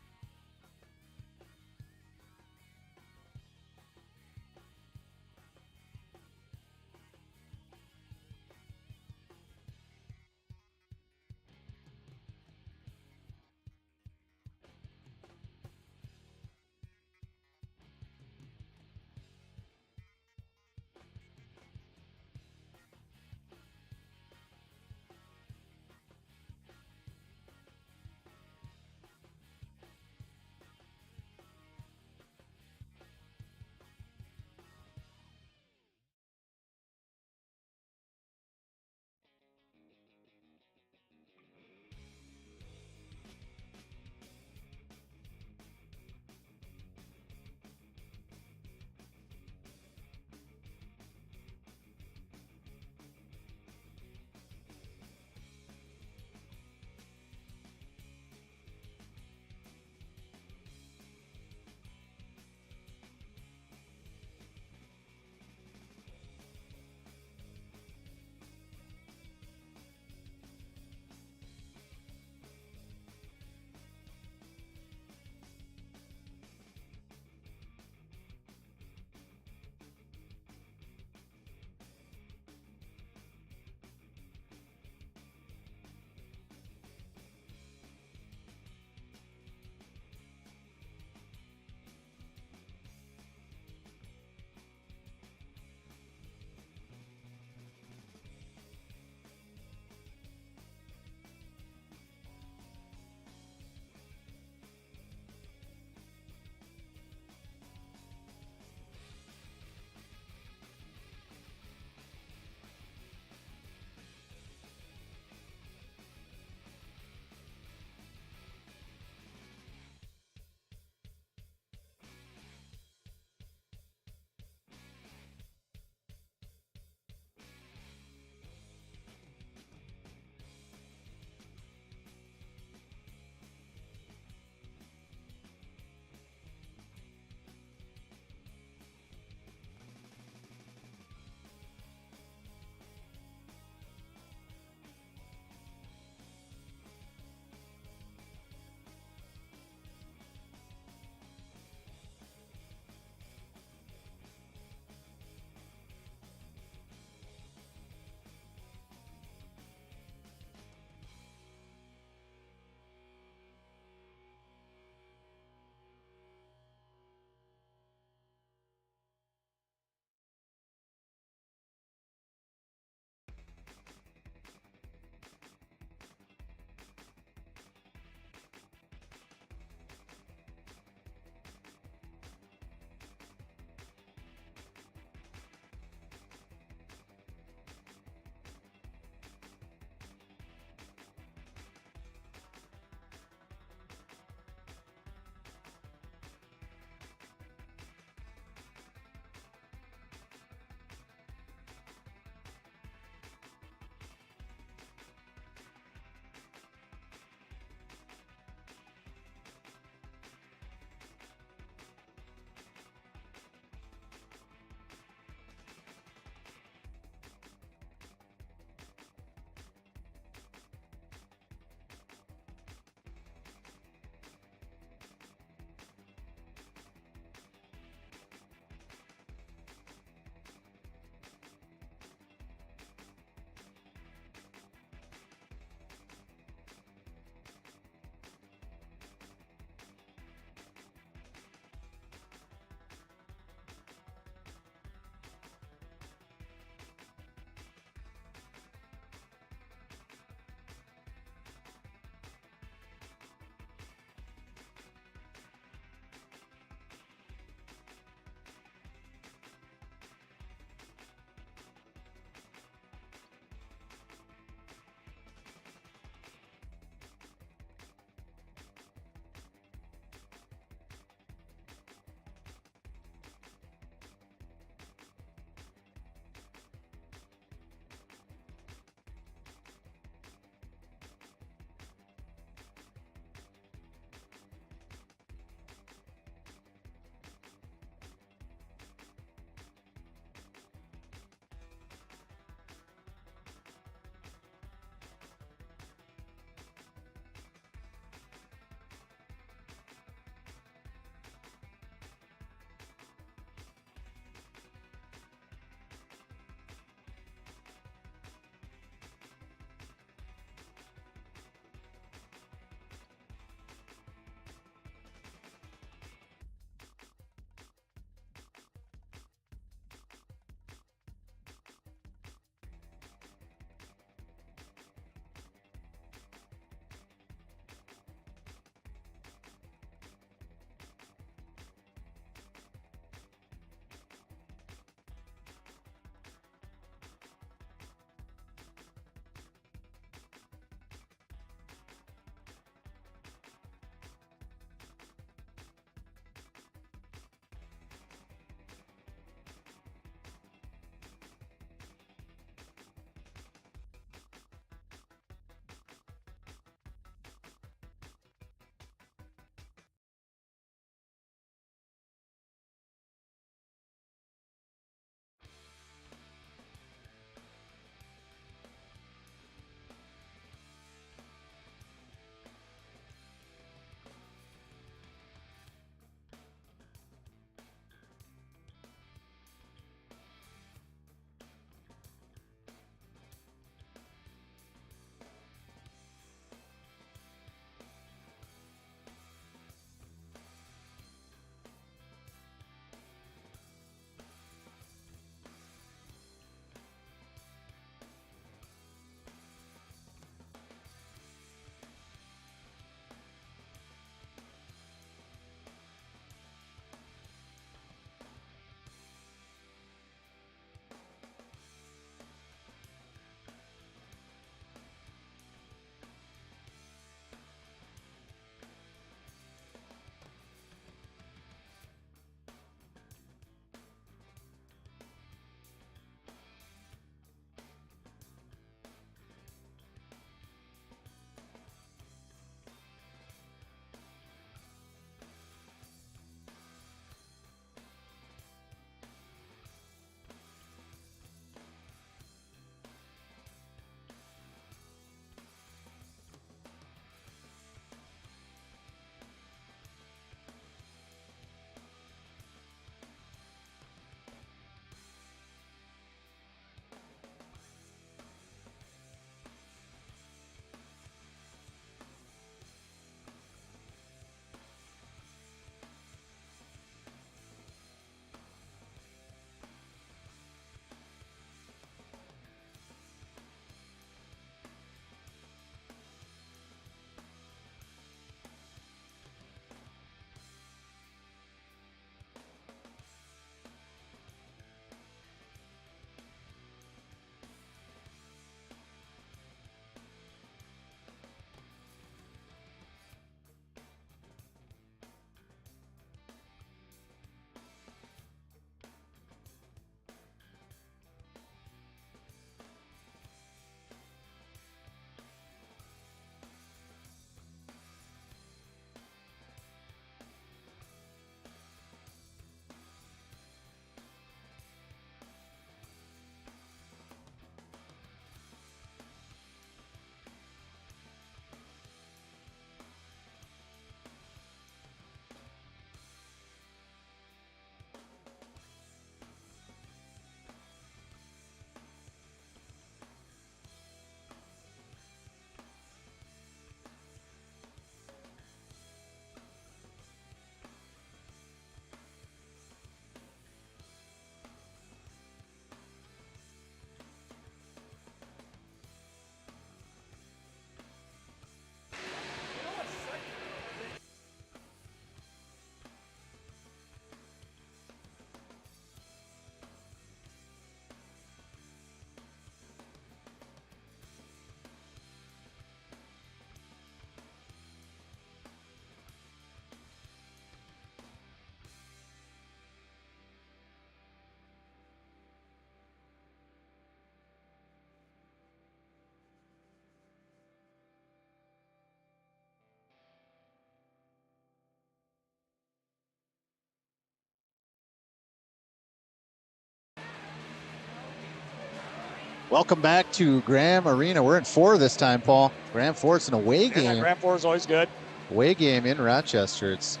Welcome back to Graham Arena. We're in 4 this time, Paul. Graham 4, it's an away game. Yeah, Graham 4 is always good. Away game in Rochester. It's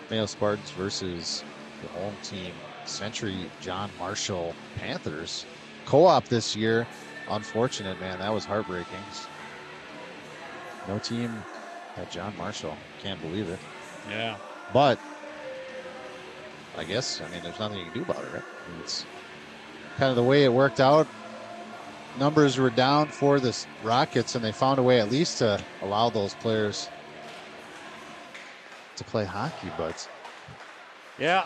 Mayo Spartans versus the home team, Century John Marshall Panthers. Co-op this year. Unfortunate, man. That was heartbreaking. No team had John Marshall. Can't believe it. Yeah. But I guess, there's nothing you can do about it, right? It's kind of the way it worked out. Numbers were down for the Rockets, and they found a way at least to allow those players to play hockey. But yeah,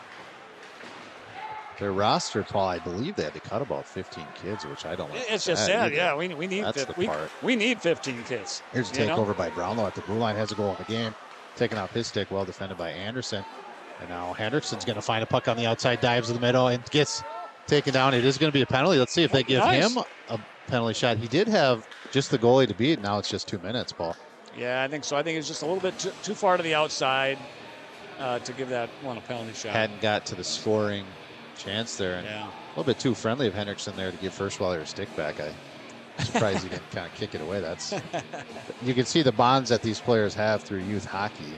their roster, Paul, I believe they had to cut about 15 kids, which I don't know. It's just sad. Yeah, we need we need 15 kids. Here's a takeover by Brownlow at the blue line. Has a goal in the game. Taking off his stick, well defended by Anderson. And now Hendrickson's going to find a puck on the outside, dives in the middle, and gets taken down. It is going to be a penalty. Let's see if they give him a penalty shot. He did have just the goalie to beat. Now it's just 2 minutes, Paul. Yeah, I think so. I think it's just a little bit too far to the outside to give that one a penalty shot. Hadn't got to the scoring chance there. And a little bit too friendly of Hendrickson there to give Firschweiler a stick back. I'm surprised he didn't kind of kick it away. You can see the bonds that these players have through youth hockey.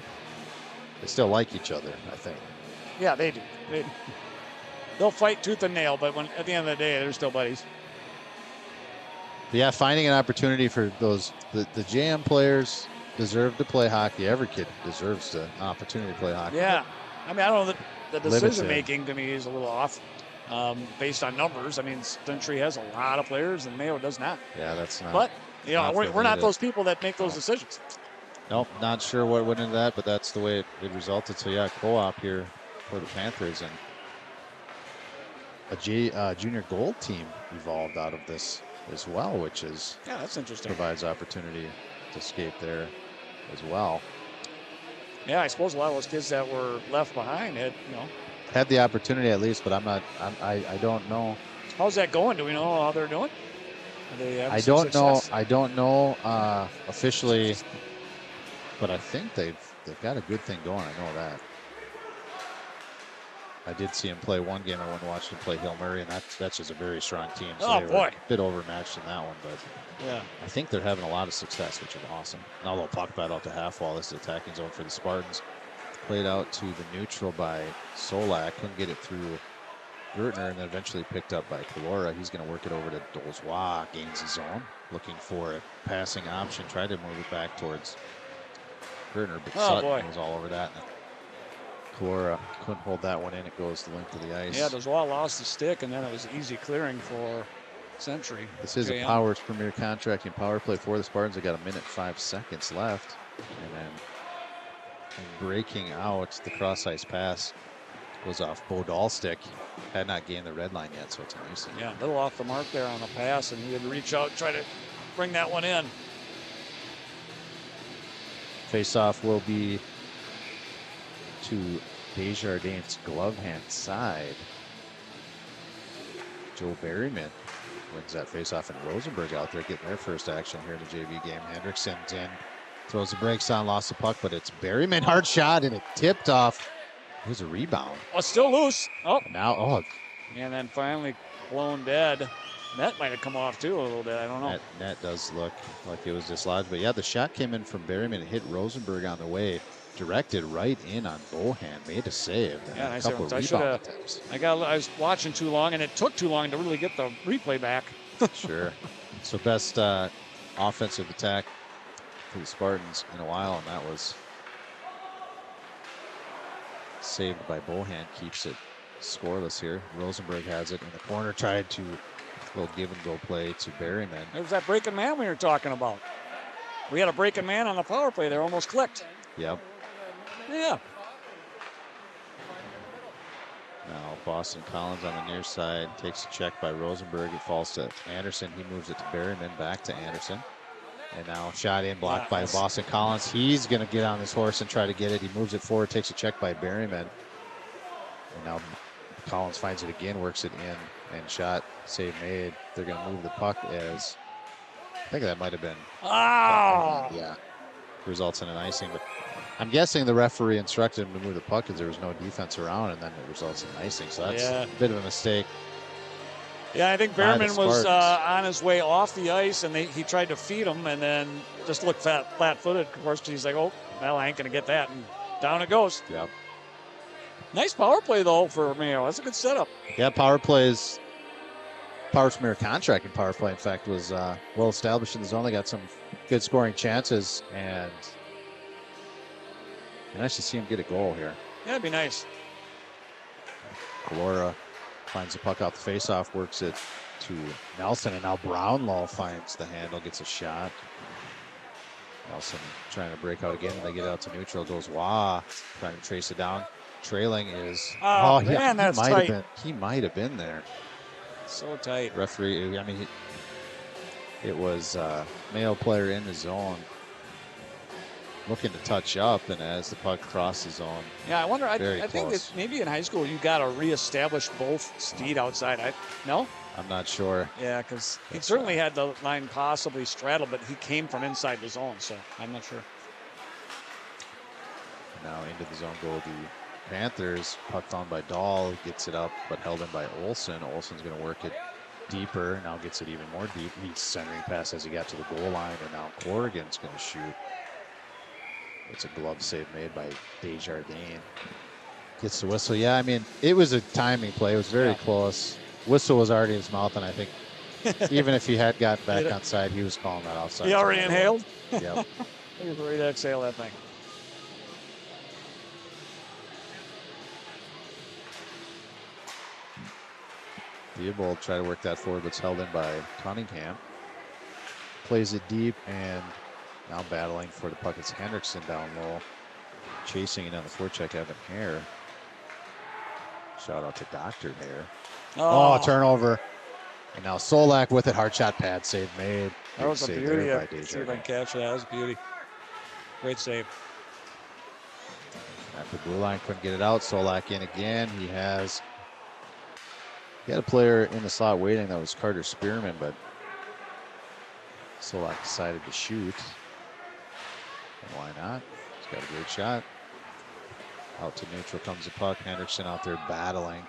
They still like each other, I think. Yeah, they do. They'll fight tooth and nail, but at the end of the day, they're still buddies. Yeah, finding an opportunity for the JM players deserve to play hockey. Every kid deserves an opportunity to play hockey. Yeah. I don't know, the decision making to me is a little off based on numbers. Century has a lot of players and Mayo does not. Yeah, that's not. But, we're not those people that make those decisions. Nope, not sure what went into that, but that's the way it resulted. So, yeah, co-op here for the Panthers. And a junior gold team evolved out of this as well, which is that's interesting. Provides opportunity to skate there as well. Yeah, I suppose a lot of those kids that were left behind had the opportunity at least, but I don't know. How's that going? Do we know how they're doing? I don't know officially, but I think they've got a good thing going. I know that. I did see him play one game. I went and watched him play Hill Murray, and that's just a very strong team. So they were a bit overmatched in that one, but yeah, I think they're having a lot of success, which is awesome. Now they'll puck bat out to half wall. This is the attacking zone for the Spartans. Played out to the neutral by Solak. Couldn't get it through Gertner, and then eventually picked up by Kalora. He's going to work it over to Dolzois. Gains his zone. Looking for a passing option. Tried to move it back towards Gertner, but Sutton was all over that. Kalora couldn't hold that one in. It goes the length of the ice. Yeah, Dolzois lost the stick, and then it was easy clearing for Century. This is a Powers Premier Contracting power play for the Spartans. They got 1 minute 5 seconds left. And then breaking out, the cross-ice pass goes off Bo Dahl's stick. Had not gained the red line yet, so it's an icing. Yeah, a little off the mark there on the pass, and he had to reach out and try to bring that one in. Face-off will be to Desjardins' glove hand side. Joe Berryman wins that face-off, and Rosenberg out there getting their first action here in the JV game. Hendrickson's in, throws the brakes on, lost the puck, but it's Berryman, hard shot, and it tipped off. It was a rebound. Oh, still loose. Oh. Now, and then finally blown dead. Net might have come off too a little bit. I don't know. Net does look like it was dislodged, but yeah, the shot came in from Berryman. It hit Rosenberg on the way, directed right in on Bohan, made a save. Yeah, I was watching too long, and it took too long to really get the replay back. Sure. So best offensive attack for the Spartans in a while, and that was saved by Bohan. Keeps it scoreless here. Rosenberg has it in the corner, tried to little give and go play to Berryman. There's that breaking man we were talking about. We had a breaking man on the power play there, almost clicked. Yep. Yeah. Now Boston Collins on the near side takes a check by Rosenberg. It falls to Anderson. He moves it to Berryman, back to Anderson. And now shot in, blocked by Boston Collins. He's going to get on his horse and try to get it. He moves it forward, takes a check by Berryman. And now Collins finds it again, works it in, and shot, save made. They're going to move the puck as, I think that might have been. Oh! Yeah. Results in an icing, but I'm guessing the referee instructed him to move the puck because there was no defense around, and then it results in icing. So that's a bit of a mistake. Yeah, I think by the Behrman was Spartans. on his way off the ice, and he tried to feed him, and then just looked flat-footed. Of course, he's like, oh, well, I ain't going to get that. And down it goes. Yep. Nice power play, though, for Mayo. That's a good setup. Yeah, Power Smear contract and power play, in fact, was well established in the zone. They got some good scoring chances, and nice to see him get a goal here. Yeah, it'd be nice. Kalora finds the puck off the faceoff, works it to Nelson, and now Brownlow finds the handle, gets a shot. Nelson trying to break out again, and they get out to neutral. Goes Wah, trying to trace it down. Trailing is man, that's tight. He might have been there. So tight. Referee, I mean, it was Mayo player in the zone looking to touch up, and as the puck crosses zone. Yeah, I wonder. I think that maybe in high school you got to reestablish both speed outside. No? I'm not sure. Yeah, because he certainly had the line possibly straddled, but he came from inside the zone, so I'm not sure. Now into the zone go the Panthers. Puck found by Dahl, gets it up, but held in by Olsen. Olsen's going to work it deeper. Now gets it even more deep. He's centering pass as he got to the goal line, and now Corrigan's going to shoot. It's a glove save made by Desjardins. Gets the whistle. Yeah, I mean, it was a timing play. It was very close. Whistle was already in his mouth, and I think even if he had gotten back outside, he was calling that offside. He already inhaled? Yep. He was ready to exhale that thing. Theobald try to work that forward, but it's held in by Cunningham. Plays it deep, and now battling for the puck. It's Hendrickson down low. Chasing it on the forecheck, Evan Hare. Shout out to Dr. Hare. Oh, turnover. And now Solak with it. Hard shot pad save made. That was a beauty. See if I can capture that. That was a beauty. Great save. At the blue line, couldn't get it out. Solak in again. He had a player in the slot waiting. That was Carter Spearman, but Solak decided to shoot. And why not? He's got a great shot. Out to neutral comes the puck. Hendrickson out there battling.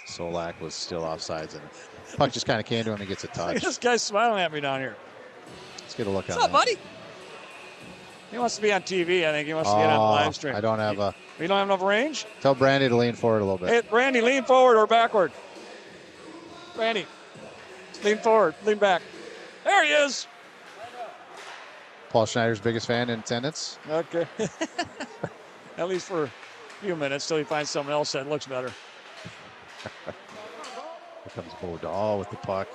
Solak was still offsides, and the puck just kind of came to him. He gets a touch. This guy's smiling at me down here. Let's get a look What's on up, that. buddy? He wants to be on TV. I think he wants to get on the live stream. I don't have You don't have enough range? Tell Brandy to lean forward a little bit. Hey, Brandy, lean forward or backward. Brandy, lean forward, lean back. There he is. Paul Schneider's biggest fan in attendance. Okay. At least for a few minutes till he finds someone else that looks better. Here comes Bodal with the puck.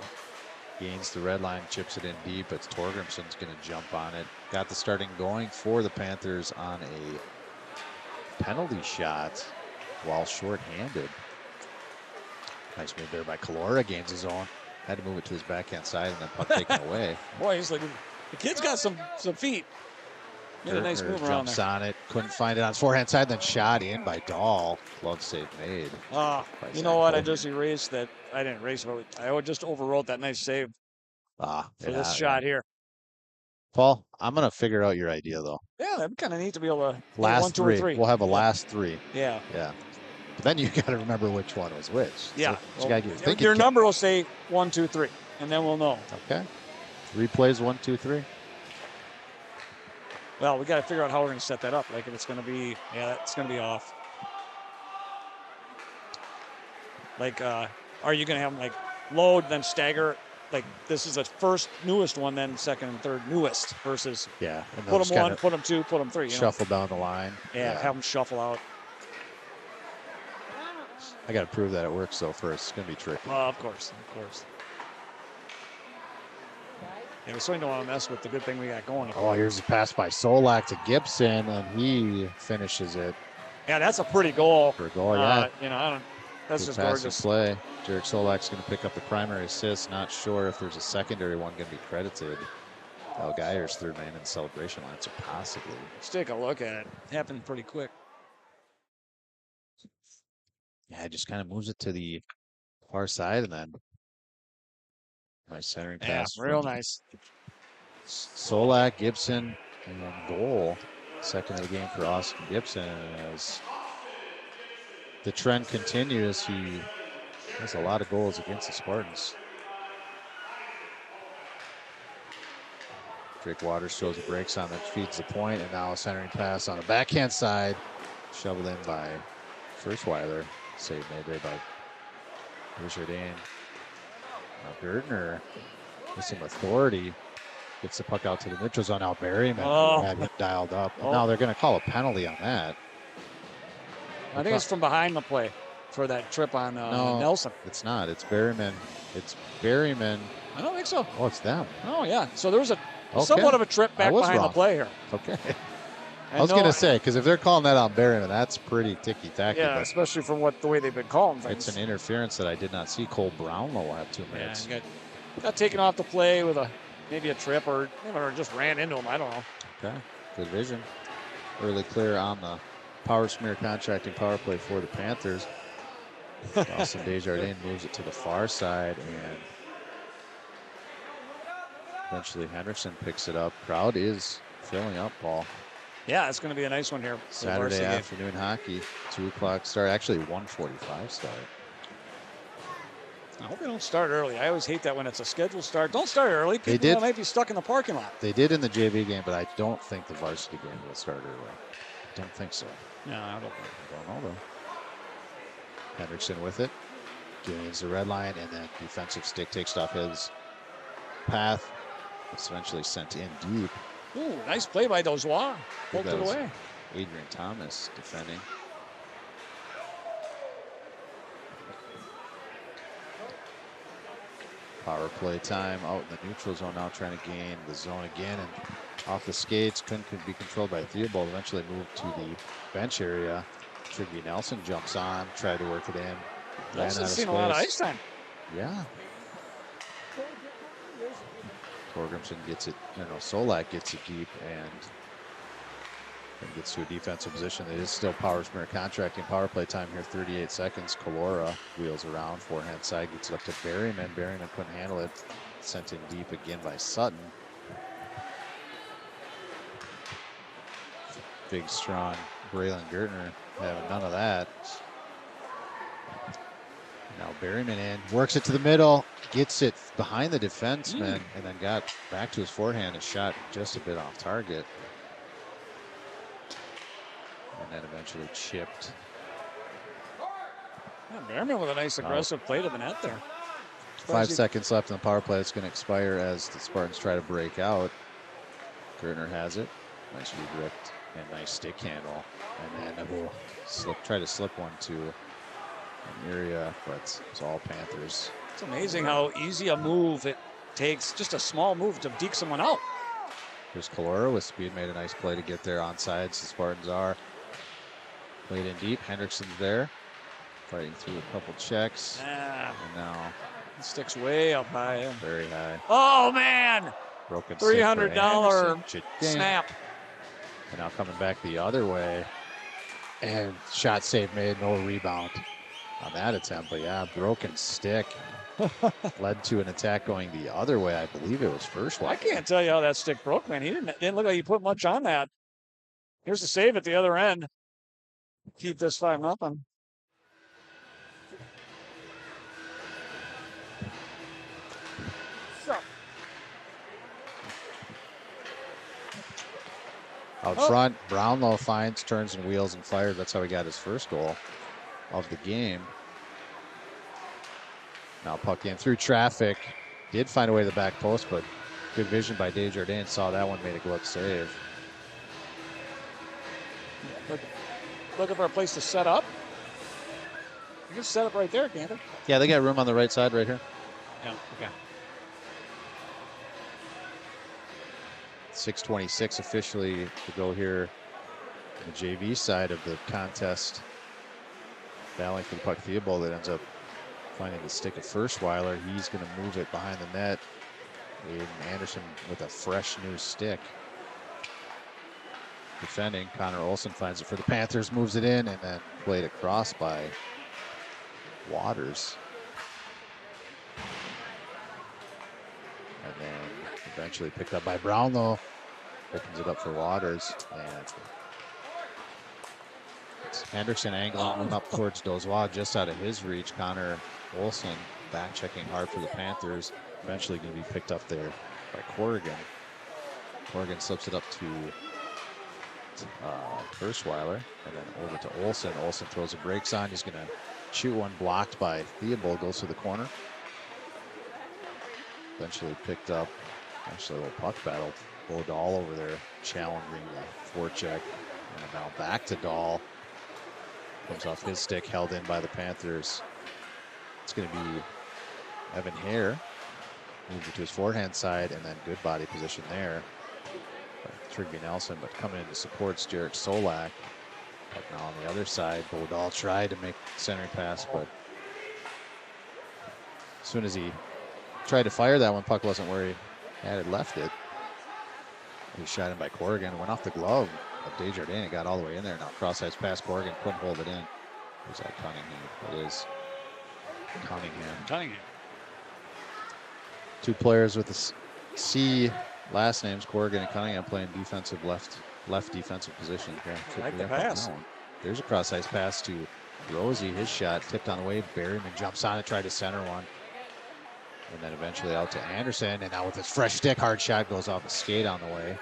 Gains the red line, chips it in deep. It's Torgrimson's going to jump on it. Got the starting going for the Panthers on a penalty shot while shorthanded. Nice move there by Kalora. Gains his own. Had to move it to his backhand side and then puck taken away. Boy, he's like, the kid's got some feet. Made a nice move around jumps there. on it. Couldn't find it on his forehand side, then shot in by Dahl. Glove save made. You know what? I just erased that. I didn't erase it. I just overwrote that nice save for this shot here. Paul, I'm going to figure out your idea, though. Yeah, that'd be kind of neat to be able to last 1, 2, three. or 3. We'll have a last 3. Yeah. Yeah. But then you got to remember which one was which. Yeah. So well, your number will say 1, 2, 3, and then we'll know. Okay. 3 plays, 1, 2, 3. Well, we got to figure out how we're going to set that up. Like if it's going to be, it's going to be off. Like, are you going to have them like load, then stagger? Like this is the first newest one, then second and third newest versus put them 1, put them 2, put them 3. Shuffle down the line. Yeah, have them shuffle out. I got to prove that it works though first. It's going to be tricky. Well, of course. Yeah, we certainly don't want to mess with the good thing we got going. Oh, here's a pass by Solak to Gibson, and he finishes it. Yeah, that's a pretty goal. For a goal, yeah. That's good just gorgeous. Play. Derek Solak's going to pick up the primary assist. Not sure if there's a secondary one going to be credited. Al Geier's third man in the celebration line, so possibly. Let's take a look at it. It happened pretty quick. Yeah, it just kind of moves it to the far side, and then nice centering pass. Yeah, real nice. Solak, Gibson, and then goal. Second of the game for Austin Gibson. As the trend continues, he has a lot of goals against the Spartans. Drake Waters shows the brakes on it, feeds the point, and now a centering pass on the backhand side, shoveled in by Firstweiler. Save made there by Desjardins. Now Gertner with some authority gets the puck out to the neutral zone. Now Berryman had him dialed up. And now they're going to call a penalty on that. I think it's from behind the play for that trip on Nelson. It's not. It's Berryman. It's Berryman. I don't think so. Oh, it's them. Oh, yeah. So there was a somewhat of a trip back behind the play here. Okay. I was going to say, because if they're calling that on Berryman, that's pretty ticky-tacky. Yeah, especially from the way they've been calling things. It's an interference that I did not see. Cole Brownlow will have 2 minutes. Yeah, got taken off the play with maybe a trip or just ran into him. I don't know. Okay, good vision. Early clear on the Power Smear Contracting power play for the Panthers. Dawson Desjardins moves it to the far side, and eventually Henderson picks it up. Crowd is filling up, Paul. Yeah, it's going to be a nice one here. Saturday afternoon hockey, 2 o'clock start. Actually, 1:45 start. I hope they don't start early. I always hate that when it's a scheduled start. Don't start early. People might be stuck in the parking lot. They did in the JV game, but I don't think the varsity game will start early. Don't think so. No, I don't know though. Henderson with it. Gains the red line, and then defensive stick takes off his path. It's eventually sent in deep. Ooh, nice play by Dozois. Poked it away. Adrian Thomas defending. Power play time out in the neutral zone now, trying to gain the zone again, and off the skates, couldn't be controlled by Theobald. Eventually moved to the bench area. Triggy Nelson jumps on, tried to work it in. Nelson's seen a lot of ice time. Yeah. Torgrimson gets it, Solak gets it deep and gets to a defensive position. It is still Power Smear Contracting power play time here, 38 seconds. Kalora wheels around, forehand side, gets it up to Berryman. Berryman couldn't handle it. Sent in deep again by Sutton. Big, strong Braylon Gertner having none of that. Now Berryman in, works it to the middle, gets it behind the defenseman, and then got back to his forehand and shot just a bit off target. And then eventually chipped. Yeah, Berryman with a nice aggressive play to the net there. 5 seconds left in the power play. It's going to expire as the Spartans try to break out. Gertner has it. Nice redirect and nice stick handle. And then try to slip one to an area, but it's all Panthers. It's amazing how easy a move it takes, just a small move to deke someone out. Here's Kalora with speed, made a nice play to get there on sides. The Spartans are played in deep. Hendrickson's there, fighting through a couple checks. And now it sticks way up high. Very high. Oh man! Broken $300 snap. And now coming back the other way, and shot save made, no rebound on that attempt. But yeah, broken stick led to an attack going the other way. I believe it was first. I can't tell you how that stick broke, man. He didn't look like he put much on that. Here's the save at the other end. Keep this 5-0. Out front, Brownlow finds, turns and wheels and fires. That's how he got his first goal of the game. Now puck in through traffic. Did find a way to the back post, but good vision by Desjardins. Saw that one, made a glove save. Looking for a place to set up. You can set up right there, can't they? Yeah, they got room on the right side right here. Yeah, okay. 6:26 officially to go here on the JV side of the contest. Battling for the puck, Theobald that ends up finding the stick of Firstweiler. He's going to move it behind the net. Aiden Anderson with a fresh new stick. Defending, Connor Olson finds it for the Panthers, moves it in, and then played across by Waters. And then eventually picked up by Brownlow. Opens it up for Waters. And it's Henderson angling up towards Dozois, just out of his reach. Connor Olson back checking hard for the Panthers. Eventually going to be picked up there by Corrigan. Corrigan slips it up to Hirschweiler, and then over to Olsen. Olsen throws the brakes on. He's going to shoot one, blocked by Theobald, goes to the corner. Eventually picked up, actually a little puck battle. Dahl over there challenging the forecheck. And now back to Dahl. Comes off his stick, held in by the Panthers. It's going to be Evan Hare. Moves it to his forehand side, and then good body position there. Trigby Nelson, but coming in to supports Jarek Solak. But now on the other side, Dahl tried to make centering pass, but as soon as he tried to fire that one, puck wasn't where he had it left it. He shot him by Corrigan, went off the glove of Desjardins and got all the way in there. Now cross-ice pass, Corrigan couldn't hold it in. Who's that? Cunningham. It is Cunningham. Two players with the C last names, Corrigan and Cunningham, playing defensive left defensive position. Yeah, like the pass. There's a cross-ice pass to Rosie. His shot tipped on the way. Berryman jumps on it, tried to center one. And then eventually out to Anderson. And now with his fresh stick, hard shot goes off a skate on the way.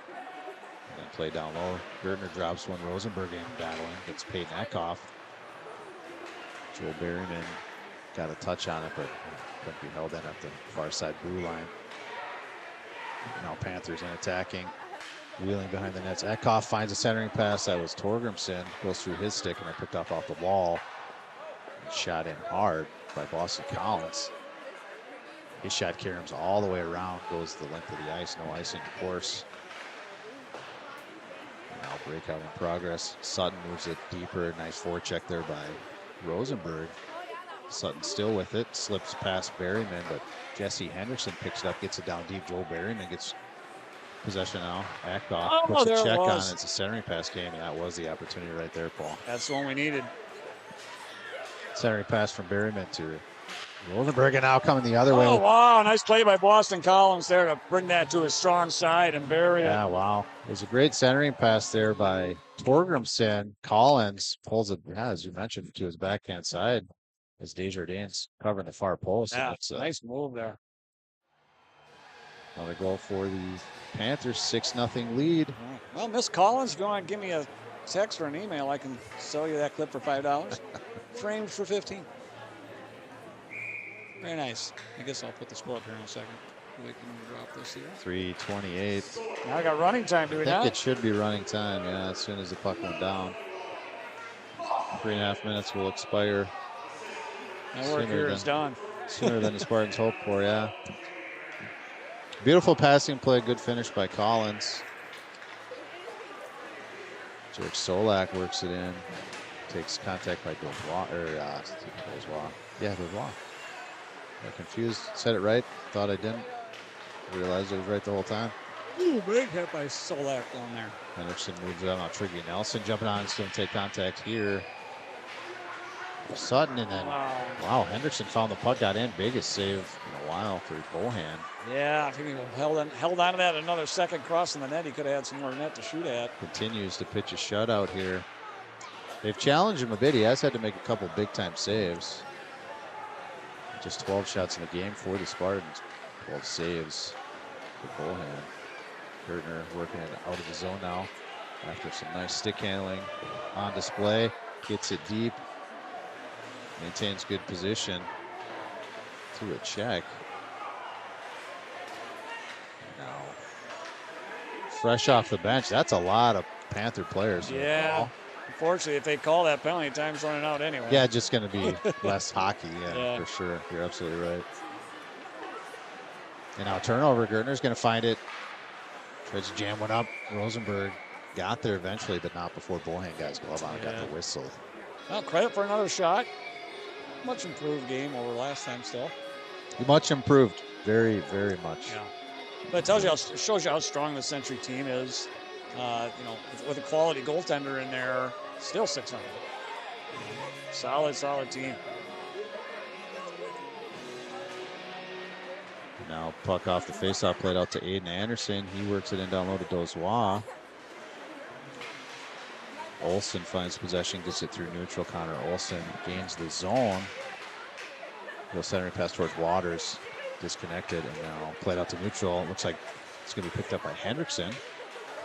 And then play down low. Gertner drops one. Rosenberg in battling. Gets Peyton Eckhoff. Joel Berryman got a touch on it, but couldn't be held in at the far side blue line. Now Panthers in attacking. Wheeling behind the nets. Eckhoff finds a centering pass. That was Torgrimson. Goes through his stick and then picked off the wall. And shot in hard by Boston Collins. His shot carries all the way around. Goes the length of the ice. No icing, of course. And now breakout in progress. Sutton moves it deeper. Nice forecheck there by Rosenberg. Sutton still with it. Slips past Berryman, but Jesse Henderson picks it up. Gets it down deep. Joel Berryman gets possession now. Eckhoff puts a check on it. It's a centering pass game, and that was the opportunity right there, Paul. That's the one we needed. Centering pass from Berryman to Rosenberg, and now coming the other way. Oh, wow. Nice play by Boston Collins there to bring that to his strong side and bury it. Yeah, wow. It was a great centering pass there by Torgrimson. Collins pulls it, as you mentioned, to his backhand side as Desjardins covering the far post. Yeah, nice move there. Another goal for the Panthers, 6-0 lead. Well, Miss Collins, if you want to give me a text or an email, I can sell you that clip for $5. Framed for $15. Very nice. I guess I'll put the score up here in a second. We can drop this here. 3:28. Now I got running time, do we not? I think it should be running time, yeah, as soon as the puck went down. 3.5 minutes will expire. My work here is done. Sooner than the Spartans hoped for, yeah. Beautiful passing play, good finish by Collins. George Solak works it in. Takes contact by Dozois, Dozois. I'm confused. Said it right. Thought I didn't. Realized it was right the whole time. Ooh, big hit by Solak down there. Henderson moves it out. Now Triggy Nelson jumping on. It's going to take contact here. Sutton, and then wow, Henderson found the puck, got in. Biggest save in a while for Bohan. Yeah, if he held on to that another second crossing the net, he could have had some more net to shoot at. Continues to pitch a shutout here. They've challenged him a bit. He has had to make a couple big-time saves. Just 12 shots in the game for the Spartans. 12 saves for Bohan. Gertner working it out of the zone now after some nice stick handling on display. Gets it deep. Maintains good position to a check. Now, fresh off the bench, that's a lot of Panther players. Yeah. Unfortunately, if they call that penalty, time's running out anyway. Yeah, just going to be less hockey, yeah, for sure. You're absolutely right. And now turnover, Gertner's going to find it. Tries to jam one up. Rosenberg got there eventually, but not before Bohan got his glove on and got the whistle. Well, credit for another shot. Much improved game over last time still. Much improved. Very, very much. Yeah. But it shows you how strong the Century team is. With a quality goaltender in there, still 600. Solid team. Now puck off the faceoff, played out to Aiden Anderson. He works it in down low to Dozois. Olsen finds possession, gets it through neutral. Connor Olsen gains the zone. Goes centering pass towards Waters. Disconnected, and now played out to neutral. It looks like It's going to be picked up by Hendrickson.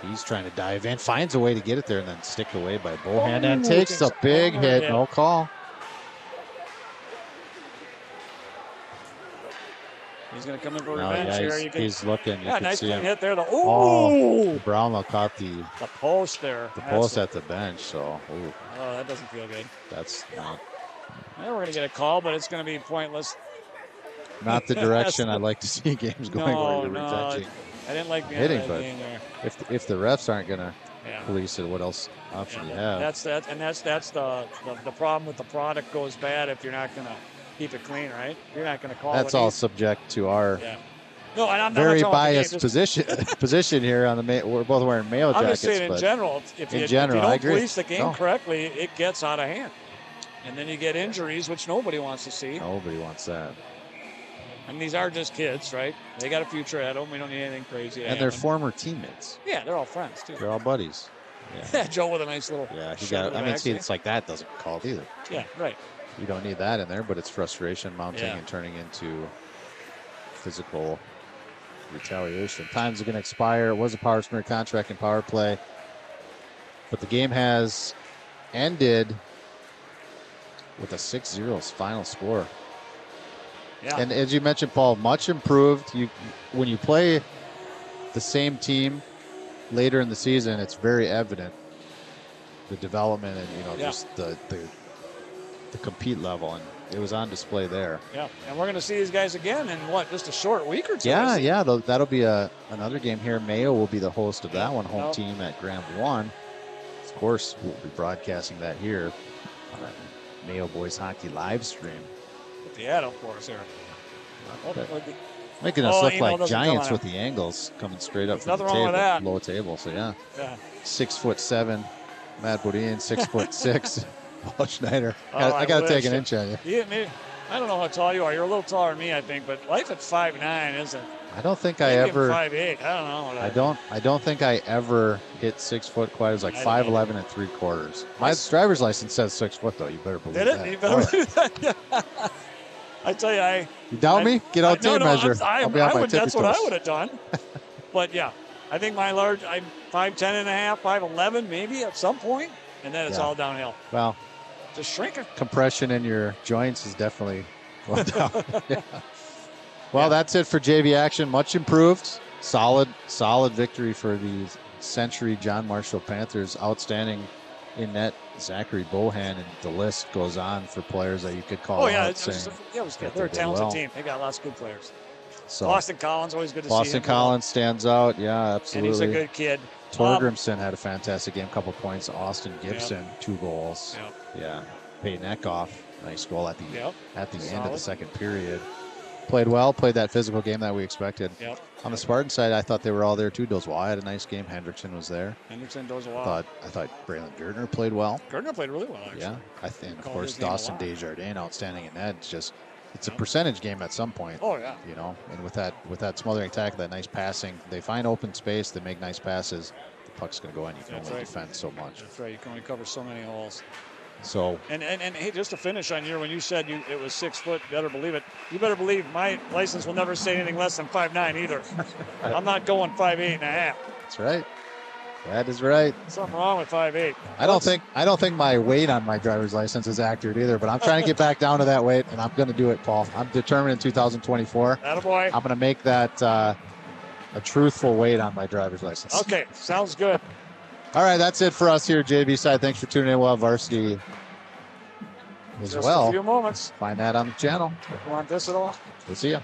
He's trying to dive in, finds a way to get it there, and then sticked away by Bohan, and takes a big hit. No call. He's going to come in for revenge here. He's looking. Yeah, nice clean hit there. Brownlow caught the post there. The post at the bench. So, oh, that doesn't feel good. That's not. Well, we're going to get a call, but it's going to be pointless. Not the direction I'd like to see games going. I didn't like the hitting, end of that game there. If the refs aren't going to police it, what else option you have? That's the problem with the product goes bad if you're not going to keep it clean, right? You're not going to call. That's all subject to our very biased position here on the. We're both wearing Mayo jackets. I'm just saying in general, if you don't police the game correctly, it gets out of hand, and then you get injuries, which nobody wants to see. Nobody wants that. And these are just kids, right? They got a future ahead of them. We don't need anything crazy. And they're former teammates. Yeah, they're all friends too. They're all buddies. Yeah, Joe with a nice little. Yeah, he got. I mean, see, it's like that doesn't call either. Yeah, right. You don't need that in there, but it's frustration mounting and turning into physical retaliation. Times are going to expire. It was a power smear contract and power play, but the game has ended with a 6-0 final score. Yeah. And as you mentioned, Paul, much improved. When you play the same team later in the season, it's very evident the development and just the compete level, and it was on display there. Yeah, and we're going to see these guys again in just a short week or two. Yeah, that'll be another game here. Mayo will be the host of that one, home team at Graham 1. Of course, we'll be broadcasting that here on a Mayo Boys Hockey live stream. With the ad, of course, here. Making us look like giants with the angles coming straight up from the table, low table. So yeah. 6'7", Matt Bodine, 6'6". Paul Schneider. I got to take an inch on you. Yeah, maybe. I don't know how tall you are. You're a little taller than me, I think. But life at 5'9" isn't. I don't think I ever. 5'8". I don't know. I don't think I ever hit 6 foot quite. It was like 5'11" and 3/4. My driver's license says 6 foot though. You better believe that. Did it? You better believe that. I tell you, You doubt me? Get out tape measure. I'll be on my that's what I would have done. But yeah, I think I'm 5'10" and a half, 5'11" maybe at some point, and then it's all downhill. Well, just shrinking. Compression in your joints is definitely going down. Well, that's it for JV action. Much improved. Solid victory for the Century John Marshall Panthers. Outstanding in net Zachary Bohan, and the list goes on for players that you could call out. It was good. They're a talented team. They got lots of good players. So Boston Collins, always good to see him. Boston Collins stands out. Yeah, absolutely. And he's a good kid. Torgrimson had a fantastic game, couple points. Austin Gibson, 2 goals. Yeah. Peyton Eckhoff, nice goal at the end of the second period. Played well, played that physical game that we expected. On the Spartan side, I thought they were all there too. Dozois had a nice game. Hendrickson was there. Dozois. I thought Braylon Gertner played well. Gertner played really well, actually. Yeah, I think, of course, Dawson Desjardins outstanding in that. It's a percentage game at some point. Oh yeah. And with that smothering attack, that nice passing, they find open space, they make nice passes. The puck's going to go in. You can only defend so much. That's right. You can only cover so many holes. So and hey, just to finish on when you said it was 6 foot, better believe it. You better believe my license will never say anything less than 5'9" either. I'm not going 5'8" and a half. That's right. That is right. Something wrong with 5'8". I don't think my weight on my driver's license is accurate either, but I'm trying to get back down to that weight, and I'm going to do it, Paul. I'm determined in 2024. Attaboy. I'm going to make that a truthful weight on my driver's license. Okay, sounds good. All right, that's it for us here, JV side. Thanks for tuning in. We'll have varsity as well. Just a few moments. Find that on the channel. You want this at all? We'll see you.